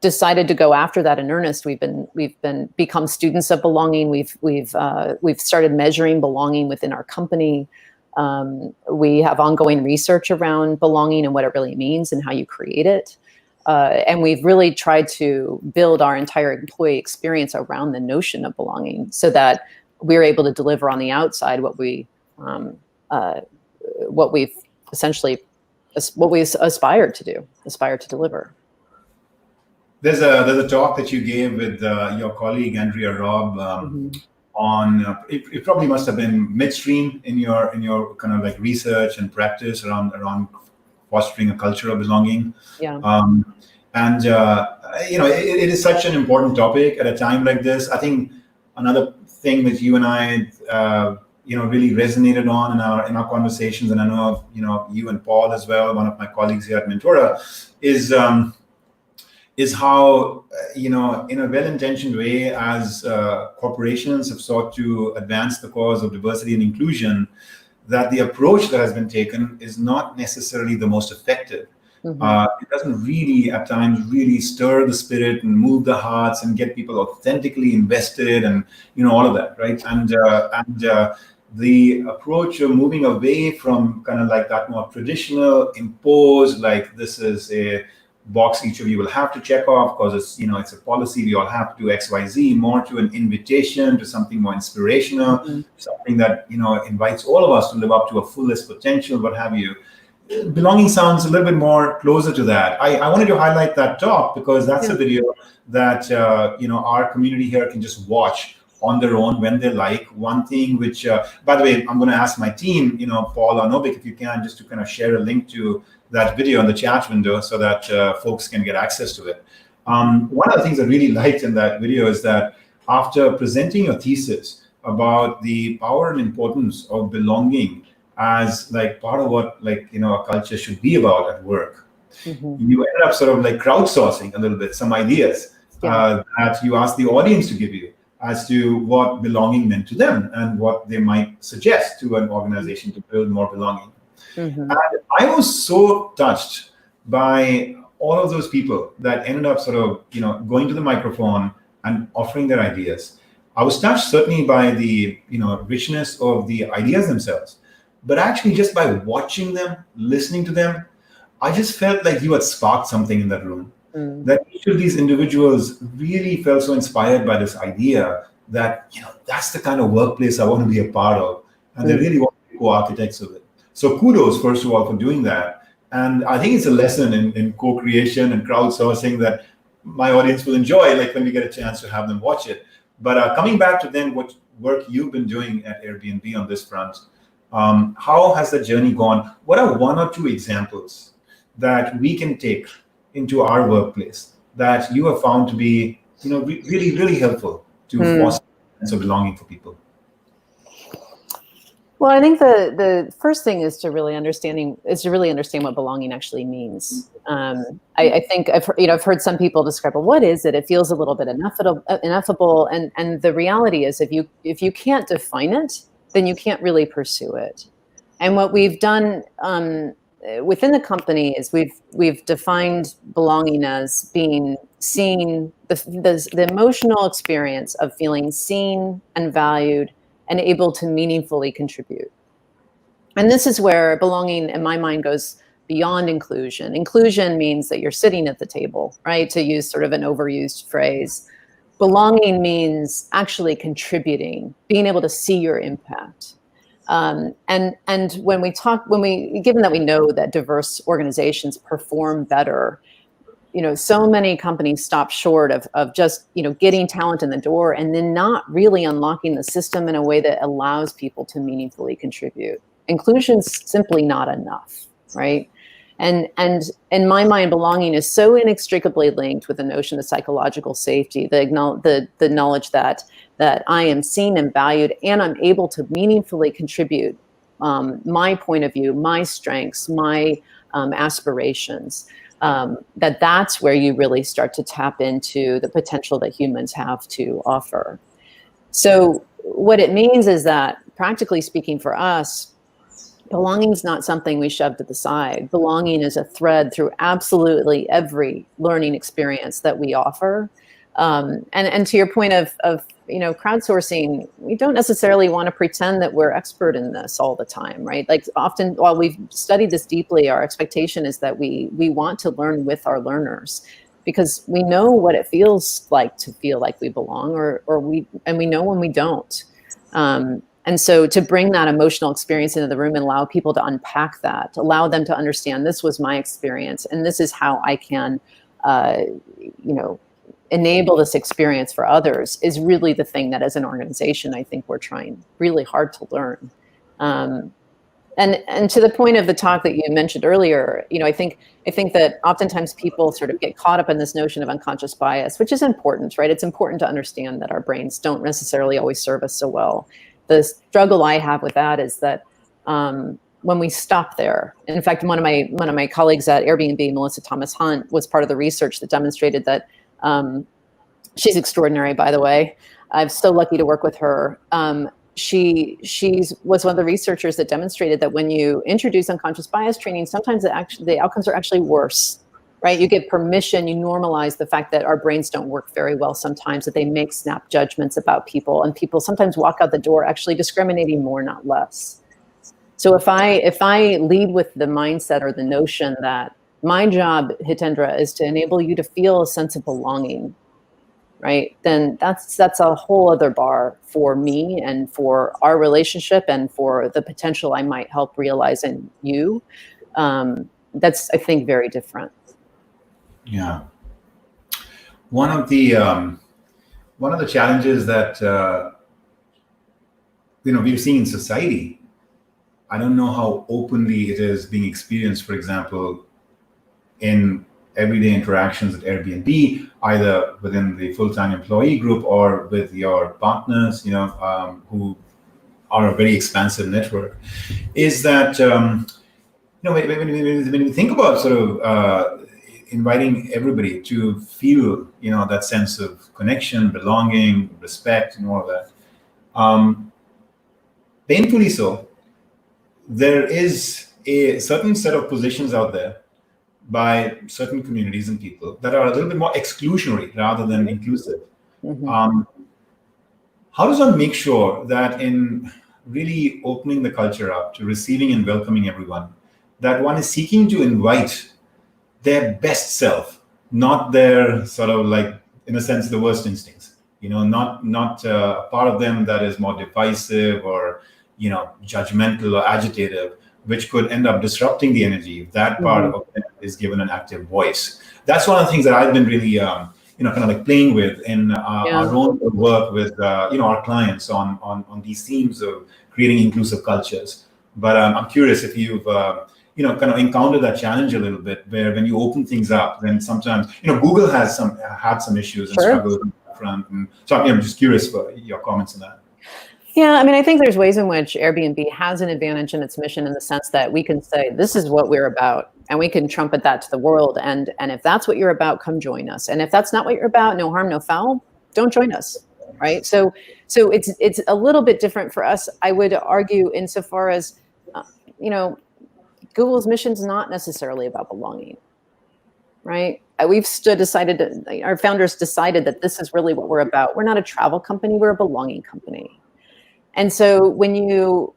decided to go after that in earnest. We've become students of belonging. We've started measuring belonging within our company. We have ongoing research around belonging and what it really means and how you create it. And we've really tried to build our entire employee experience around the notion of belonging, so that we're able to deliver on the outside what we aspire to deliver. There's a talk that you gave with your colleague Andrea Robb on it probably must have been midstream in your kind of like research and practice around fostering a culture of belonging. Yeah. It is such an important topic at a time like this. I think another thing that you and I really resonated on in our conversations, and I know you and Paul as well, one of my colleagues here at Mentora, is how, in a well-intentioned way, as corporations have sought to advance the cause of diversity and inclusion, that the approach that has been taken is not necessarily the most effective. It doesn't really, at times, really stir the spirit and move the hearts and get people authentically invested and, all of that, right? And the approach of moving away from kind of like that more traditional, imposed, like this is a box each of you will have to check off because it's it's a policy, we all have to do XYZ, more to an invitation to something more inspirational, something that invites all of us to live up to a fullest potential, what have you. Belonging sounds a little bit more closer to that. I wanted to highlight that talk because that's a video that our community here can just watch on their own when they like. One thing which, by the way, I'm going to ask my team, Paul or Novik, if you can, just to kind of share a link to that video in the chat window so that folks can get access to it. One of the things I really liked in that video is that after presenting your thesis about the power and importance of belonging as like part of what a culture should be about at work, you ended up sort of like crowdsourcing a little bit some ideas that you asked the audience to give you as to what belonging meant to them and what they might suggest to an organization to build more belonging. And I was so touched by all of those people that ended up sort of, going to the microphone and offering their ideas. I was touched certainly by the, richness of the ideas themselves, but actually just by watching them, listening to them, I just felt like you had sparked something in that room. That each of these individuals really felt so inspired by this idea that, that's the kind of workplace I want to be a part of. And they really want to be co-architects of it. So kudos, first of all, for doing that. And I think it's a lesson in co-creation and crowdsourcing that my audience will enjoy, like when we get a chance to have them watch it. But coming back to then what work you've been doing at Airbnb on this front, how has the journey gone? What are one or two examples that we can take into our workplace that you have found to be, really, really helpful to foster sense of belonging for people? Well, I think the first thing is to really understand what belonging actually means. I think I've heard some people describe, well, what is it? It feels a little bit ineffable, and the reality is, if you can't define it, then you can't really pursue it. And what we've done within the company is we've defined belonging as being seen, the emotional experience of feeling seen and valued and able to meaningfully contribute. And this is where belonging, in my mind, goes beyond inclusion. Inclusion means that you're sitting at the table, right? To use sort of an overused phrase. Belonging means actually contributing, being able to see your impact. And given that we know that diverse organizations perform better, so many companies stop short of just, getting talent in the door and then not really unlocking the system in a way that allows people to meaningfully contribute. Inclusion's simply not enough, right? And in my mind, belonging is so inextricably linked with the notion of psychological safety, the knowledge that I am seen and valued and I'm able to meaningfully contribute my point of view, my strengths, my aspirations. That's where you really start to tap into the potential that humans have to offer. So what it means is that, practically speaking for us, belonging is not something we shove to the side. Belonging is a thread through absolutely every learning experience that we offer. And to your point of crowdsourcing, we don't necessarily want to pretend that we're expert in this all the time, right? Like often, while we've studied this deeply, our expectation is that we want to learn with our learners, because we know what it feels like to feel like we belong, or we know when we don't. And so to bring that emotional experience into the room and allow people to unpack that, allow them to understand, this was my experience and this is how I can, enable this experience for others, is really the thing that, as an organization, I think we're trying really hard to learn. And to the point of the talk that you mentioned earlier, I think that oftentimes people sort of get caught up in this notion of unconscious bias, which is important, right? It's important to understand that our brains don't necessarily always serve us so well. The struggle I have with that is that when we stop there, in fact, one of my colleagues at Airbnb, Melissa Thomas Hunt, was part of the research that demonstrated that. She's extraordinary, by the way. I'm so lucky to work with her. She was one of the researchers that demonstrated that when you introduce unconscious bias training, sometimes the outcomes are actually worse, right? You give permission, you normalize the fact that our brains don't work very well sometimes, that they make snap judgments about people, and people sometimes walk out the door actually discriminating more, not less. So if I lead with the mindset or the notion that my job, Hitendra, is to enable you to feel a sense of belonging, right? Then that's a whole other bar for me and for our relationship and for the potential I might help realize in you. That's, I think, very different. Yeah. One of the challenges that we've seen in society, I don't know how openly it is being experienced, for example, in everyday interactions at Airbnb, either within the full-time employee group or with your partners, who are a very expansive network, is that when we think about sort of inviting everybody to feel that sense of connection, belonging, respect, and all of that, painfully so, there is a certain set of positions out there by certain communities and people that are a little bit more exclusionary rather than inclusive. Mm-hmm. How does one make sure that in really opening the culture up to receiving and welcoming everyone, that one is seeking to invite their best self, not their sort of, like, in a sense, the worst instincts, not a part of them that is more divisive or, judgmental or agitative, which could end up disrupting the energy if that part of it is given an active voice. That's one of the things that I've been really, kind of like playing with in our own work with, our clients on these themes of creating inclusive cultures. But I'm curious if you've, kind of encountered that challenge a little bit, where when you open things up, then sometimes, Google has had some issues and struggles front. And so I'm just curious for your comments on that. Yeah, I mean, I think there's ways in which Airbnb has an advantage in its mission in the sense that we can say, this is what we're about, and we can trumpet that to the world. And if that's what you're about, come join us. And if that's not what you're about, no harm, no foul, don't join us, right? So it's a little bit different for us, I would argue, insofar as, Google's mission is not necessarily about belonging, right? Our founders decided that this is really what we're about. We're not a travel company, we're a belonging company. And so when you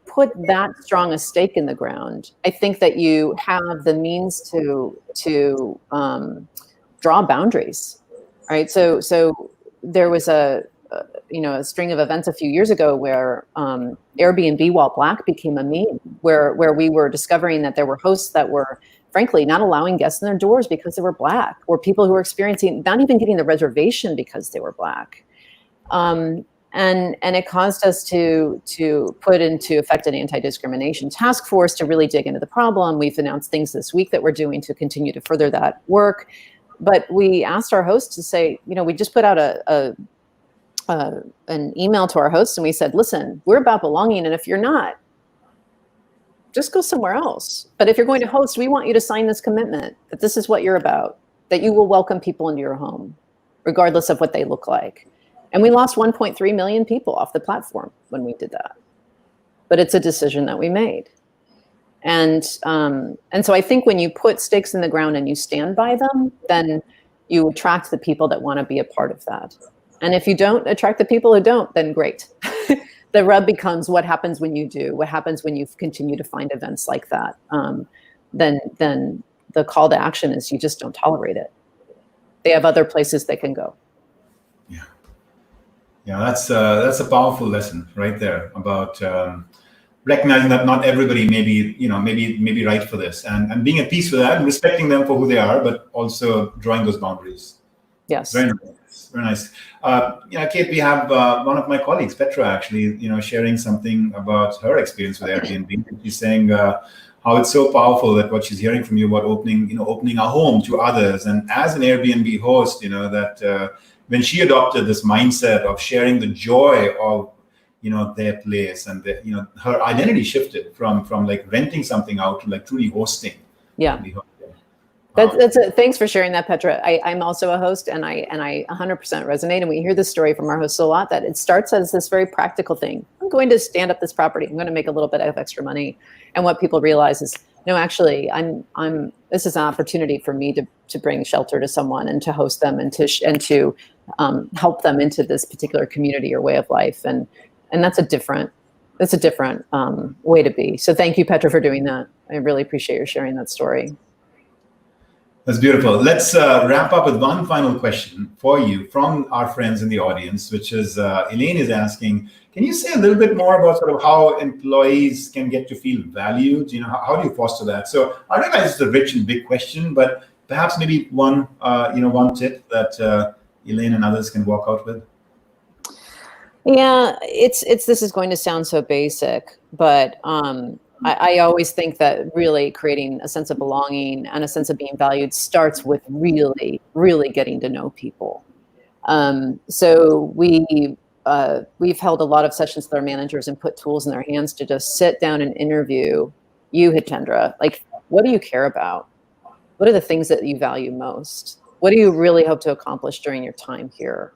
put that strong a stake in the ground, I think that you have the means to draw boundaries, right? So there was a string of events a few years ago where Airbnb while Black became a meme, where we were discovering that there were hosts that were frankly not allowing guests in their doors because they were Black, or people who were experiencing not even getting the reservation because they were Black. And it caused us to put into effect an anti-discrimination task force to really dig into the problem. We've announced things this week that we're doing to continue to further that work. But we asked our hosts to say, we just put out an email to our hosts and we said, listen, we're about belonging. And if you're not, just go somewhere else. But if you're going to host, we want you to sign this commitment that this is what you're about, that you will welcome people into your home, regardless of what they look like. And we lost 1.3 million people off the platform when we did that. But it's a decision that we made. And so I think when you put stakes in the ground and you stand by them, then you attract the people that want to be a part of that. And if you don't attract the people who don't, then great. The rub becomes what happens when you do, what happens when you continue to find events like that. Then the call to action is you just don't tolerate it. They have other places they can go. Yeah, that's a powerful lesson right there about recognizing that not everybody may be right for this, and being at peace with that and respecting them for who they are, but also drawing those boundaries. Yes. Very nice. Very nice. Kate, we have one of my colleagues, Petra, actually, sharing something about her experience with Airbnb. She's saying how it's so powerful that what she's hearing from you about opening our home to others, and as an Airbnb host, that. When she adopted this mindset of sharing the joy of, their place, and her identity shifted from like renting something out to like truly hosting. Yeah. Thanks for sharing that, Petra. I'm also a host, and I 100% resonate. And we hear this story from our hosts a lot, that it starts as this very practical thing. I'm going to stand up this property. I'm going to make a little bit of extra money. And what people realize is, no, actually, this is an opportunity for me to bring shelter to someone and to host them and to help them into this particular community or way of life. And that's a different way to be. So thank you, Petra, for doing that. I really appreciate your sharing that story. That's beautiful. Let's wrap up with one final question for you from our friends in the audience, which is Elaine is asking, can you say a little bit more about sort of how employees can get to feel valued? How do you foster that? So I realize it's a rich and big question, but perhaps maybe one tip that Elaine and others can walk out with. Yeah, this is going to sound so basic, but I always think that really creating a sense of belonging and a sense of being valued starts with really, really getting to know people. So we've held a lot of sessions with our managers and put tools in their hands to just sit down and interview you, Hitendra. Like, what do you care about? What are the things that you value most? What do you really hope to accomplish during your time here?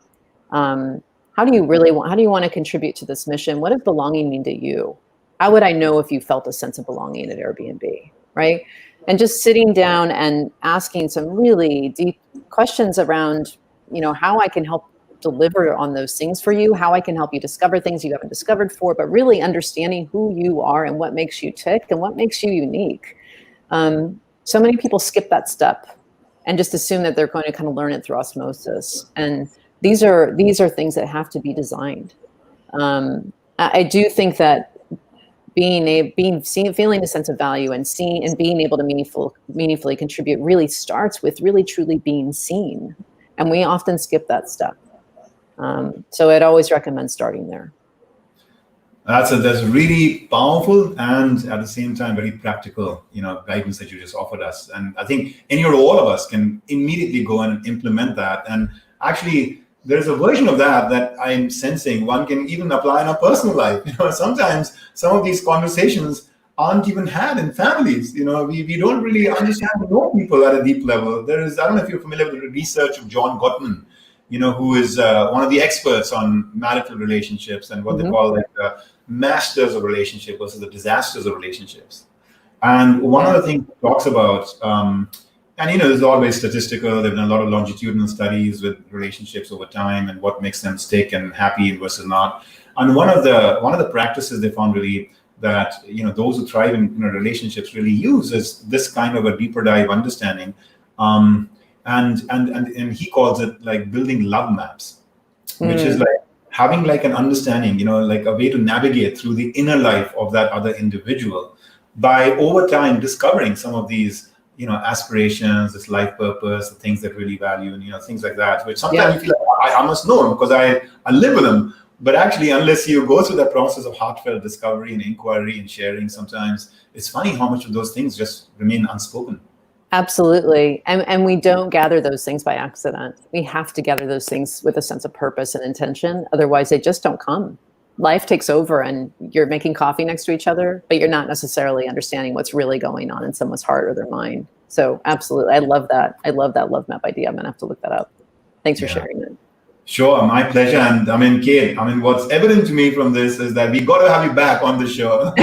How do you want to contribute to this mission? What does belonging mean to you? How would I know if you felt a sense of belonging at Airbnb, right? And just sitting down and asking some really deep questions around, how I can help deliver on those things for you, how I can help you discover things you haven't discovered before, but really understanding who you are and what makes you tick and what makes you unique. So many people skip that step and just assume that they're going to kind of learn it through osmosis. And these are things that have to be designed. I do think that feeling a sense of value and being able to meaningfully contribute really starts with really truly being seen, and we often skip that step. So I'd always recommend starting there. That's really powerful and at the same time very practical, guidance that you just offered us. And I think all of us can immediately go and implement that. And actually, there's a version of that I'm sensing one can even apply in our personal life. Sometimes some of these conversations aren't even had in families. We don't really understand and know people at a deep level. I don't know if you're familiar with the research of John Gottman, who is one of the experts on marital relationships and what they call like the masters of relationship versus the disasters of relationships. And one of the things he talks about, there's always statistical. They've done a lot of longitudinal studies with relationships over time and what makes them stick and happy versus not. And one of the practices they found really that those who thrive in relationships really use is this kind of a deeper dive understanding, and he calls it like building love maps, which is like having like an understanding, like a way to navigate through the inner life of that other individual by over time discovering some of these aspirations, this life purpose, the things that really value, and things like that, which sometimes you feel like I must know them because I live with them. But actually, unless you go through that process of heartfelt discovery and inquiry and sharing, sometimes it's funny how much of those things just remain unspoken. Absolutely. And we don't gather those things by accident. We have to gather those things with a sense of purpose and intention. Otherwise, they just don't come. Life takes over and you're making coffee next to each other, but you're not necessarily understanding what's really going on in someone's heart or their mind. So absolutely. I love that. I love that love map idea. I'm going to have to look that up. Thanks for sharing that. Sure, my pleasure. And Kate, what's evident to me from this is that we got to have you back on the show.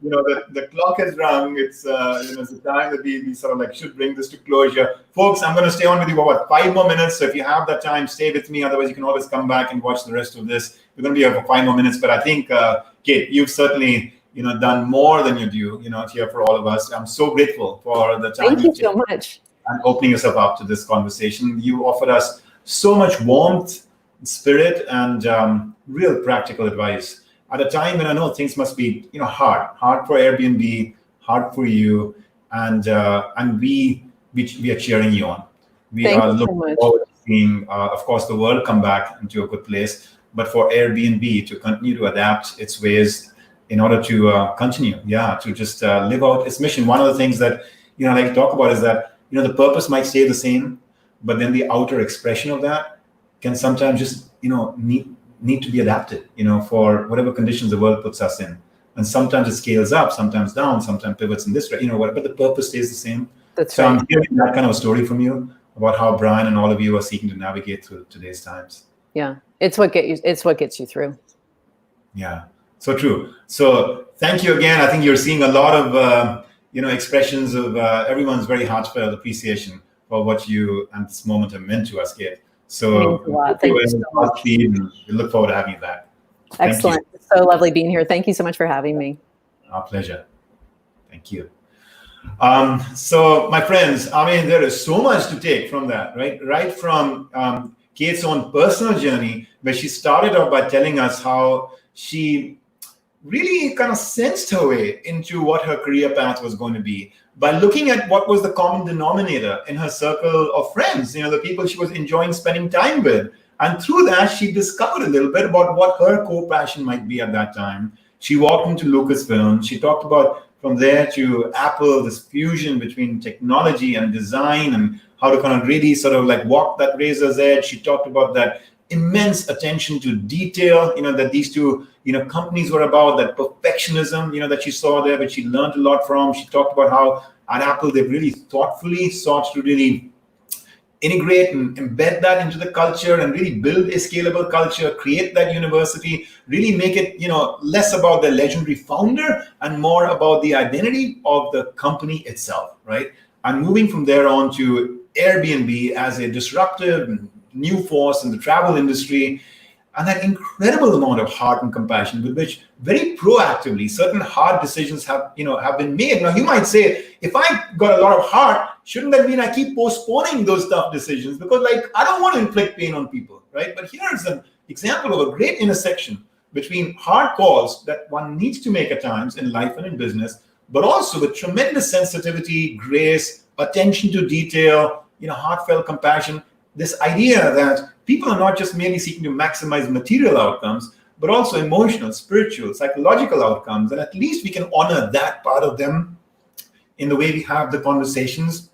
The clock has rung. It's the time that we sort of like should bring this to closure. Folks, I'm going to stay on with you for about 5 more minutes. So if you have that time, stay with me. Otherwise, you can always come back and watch the rest of this. We're going to be here for 5 more minutes. But I think, Kate, you've certainly done more than you do, here for all of us. I'm so grateful for the time. Thank you so much. And opening yourself up to this conversation. You offered us so much warmth, spirit, and real practical advice at a time when I know things must be, hard for Airbnb, hard for you, and we are cheering you on. We are looking forward to seeing, of course, the world come back into a good place, but for Airbnb to continue to adapt its ways in order to continue, to just live out its mission. One of the things that I like to talk about is that the purpose might stay the same, but then the outer expression of that can sometimes just, need to be adapted, for whatever conditions the world puts us in. And sometimes it scales up, sometimes down, sometimes pivots in this way, but the purpose stays the same. That's so right. I'm hearing that kind of a story from you about how Brian and all of you are seeking to navigate through today's times. Yeah, it's what gets you through. Yeah, so true. So thank you again. I think you're seeing a lot of expressions of everyone's very heartfelt appreciation for what you and this moment have meant to us, Kate. So thank you so much. We look forward to having you back. Excellent. It's so lovely being here. Thank you so much for having me. Our pleasure. Thank you. So my friends, there is so much to take from that, right? Right from Kate's own personal journey, where she started off by telling us how she really kind of sensed her way into what her career path was going to be by looking at what was the common denominator in her circle of friends, the people she was enjoying spending time with. And through that, she discovered a little bit about what her core passion might be at that time. She walked into Lucasfilm. She talked about from there to Apple, this fusion between technology and design and how to kind of really sort of like walk that razor's edge. She talked about that immense attention to detail, that these two, companies were about, that perfectionism, that she saw there, which she learned a lot from. She talked about how at Apple, they've really thoughtfully sought to really integrate and embed that into the culture and really build a scalable culture, create that university, really make it, less about the legendary founder and more about the identity of the company itself, right? And moving from there on to Airbnb as a disruptive new force in the travel industry, and that incredible amount of heart and compassion with which very proactively certain hard decisions have been made. Now you might say, if I got a lot of heart, shouldn't that mean I keep postponing those tough decisions? Because I don't want to inflict pain on people, right? But here's an example of a great intersection between hard calls that one needs to make at times in life and in business, but also with tremendous sensitivity, grace, attention to detail, heartfelt compassion. This idea that people are not just merely seeking to maximize material outcomes, but also emotional, spiritual, psychological outcomes. And at least we can honor that part of them in the way we have the conversations.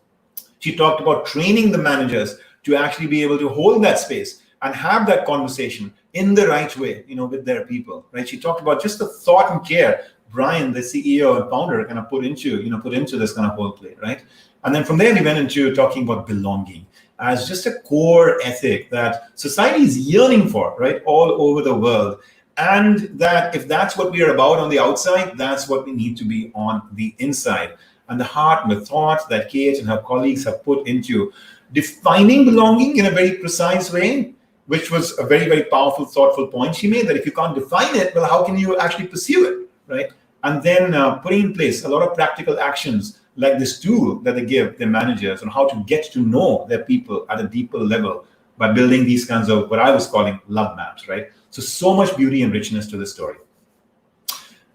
She talked about training the managers to actually be able to hold that space and have that conversation in the right way, with their people, right? She talked about just the thought and care Brian, the CEO and founder, kind of put into this kind of whole play, right? And then from there, we went into talking about belonging as just a core ethic that society is yearning for, right, all over the world. And that if that's what we are about on the outside, that's what we need to be on the inside. And the heart and the thought that Kate and her colleagues have put into defining belonging in a very precise way, which was a very, very powerful, thoughtful point she made, that if you can't define it, well, how can you actually pursue it, right? And then putting in place a lot of practical actions like this tool that they give their managers on how to get to know their people at a deeper level by building these kinds of what I was calling love maps, right? So much beauty and richness to this story.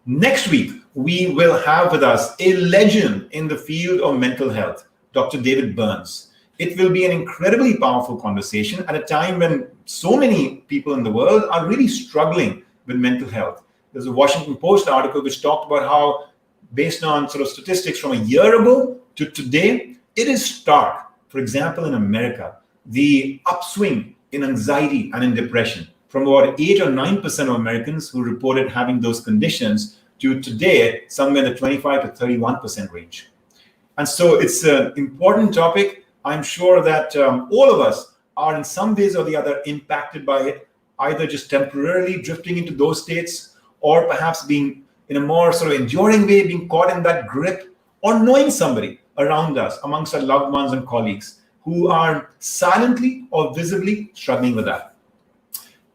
Next week, we will have with us a legend in the field of mental health, Dr. David Burns. It will be an incredibly powerful conversation at a time when so many people in the world are really struggling with mental health. There's a Washington Post article which talked about how, based on sort of statistics from a year ago to today, it is stark. For example, in America, the upswing in anxiety and in depression from about 8 or 9% of Americans who reported having those conditions to today, somewhere in the 25 to 31% range. And so it's an important topic. I'm sure that all of us are in some ways or the other impacted by it, either just temporarily drifting into those states or perhaps being in a more sort of enduring way, being caught in that grip, or knowing somebody around us, amongst our loved ones and colleagues who are silently or visibly struggling with that.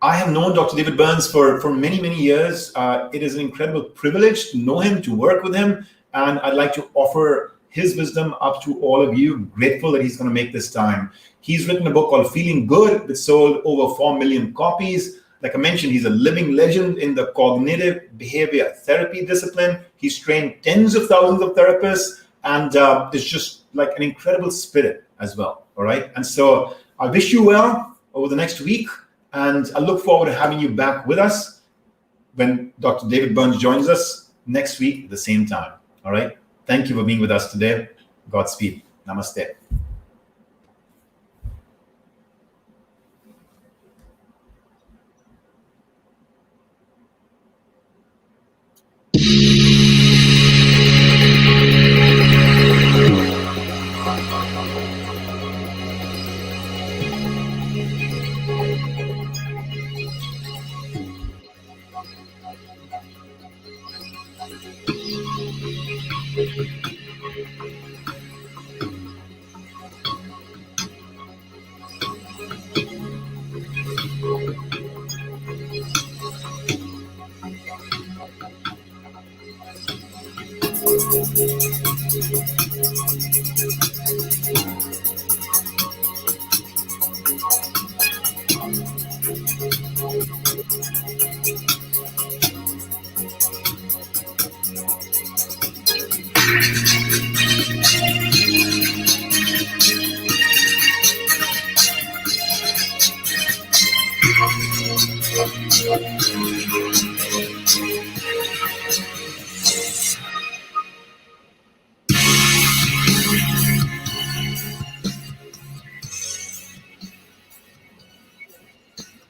I have known Dr. David Burns for many, many years. It is an incredible privilege to know him, to work with him, and I'd like to offer his wisdom up to all of you. I'm grateful that he's going to make this time. He's written a book called Feeling Good, which sold over 4 million copies. Like I mentioned, he's a living legend in the cognitive behavior therapy discipline. He's trained tens of thousands of therapists, and it's just like an incredible spirit as well. All right. And so I wish you well over the next week, and I look forward to having you back with us when Dr. David Burns joins us next week at the same time. All right. Thank you for being with us today. Godspeed. Namaste.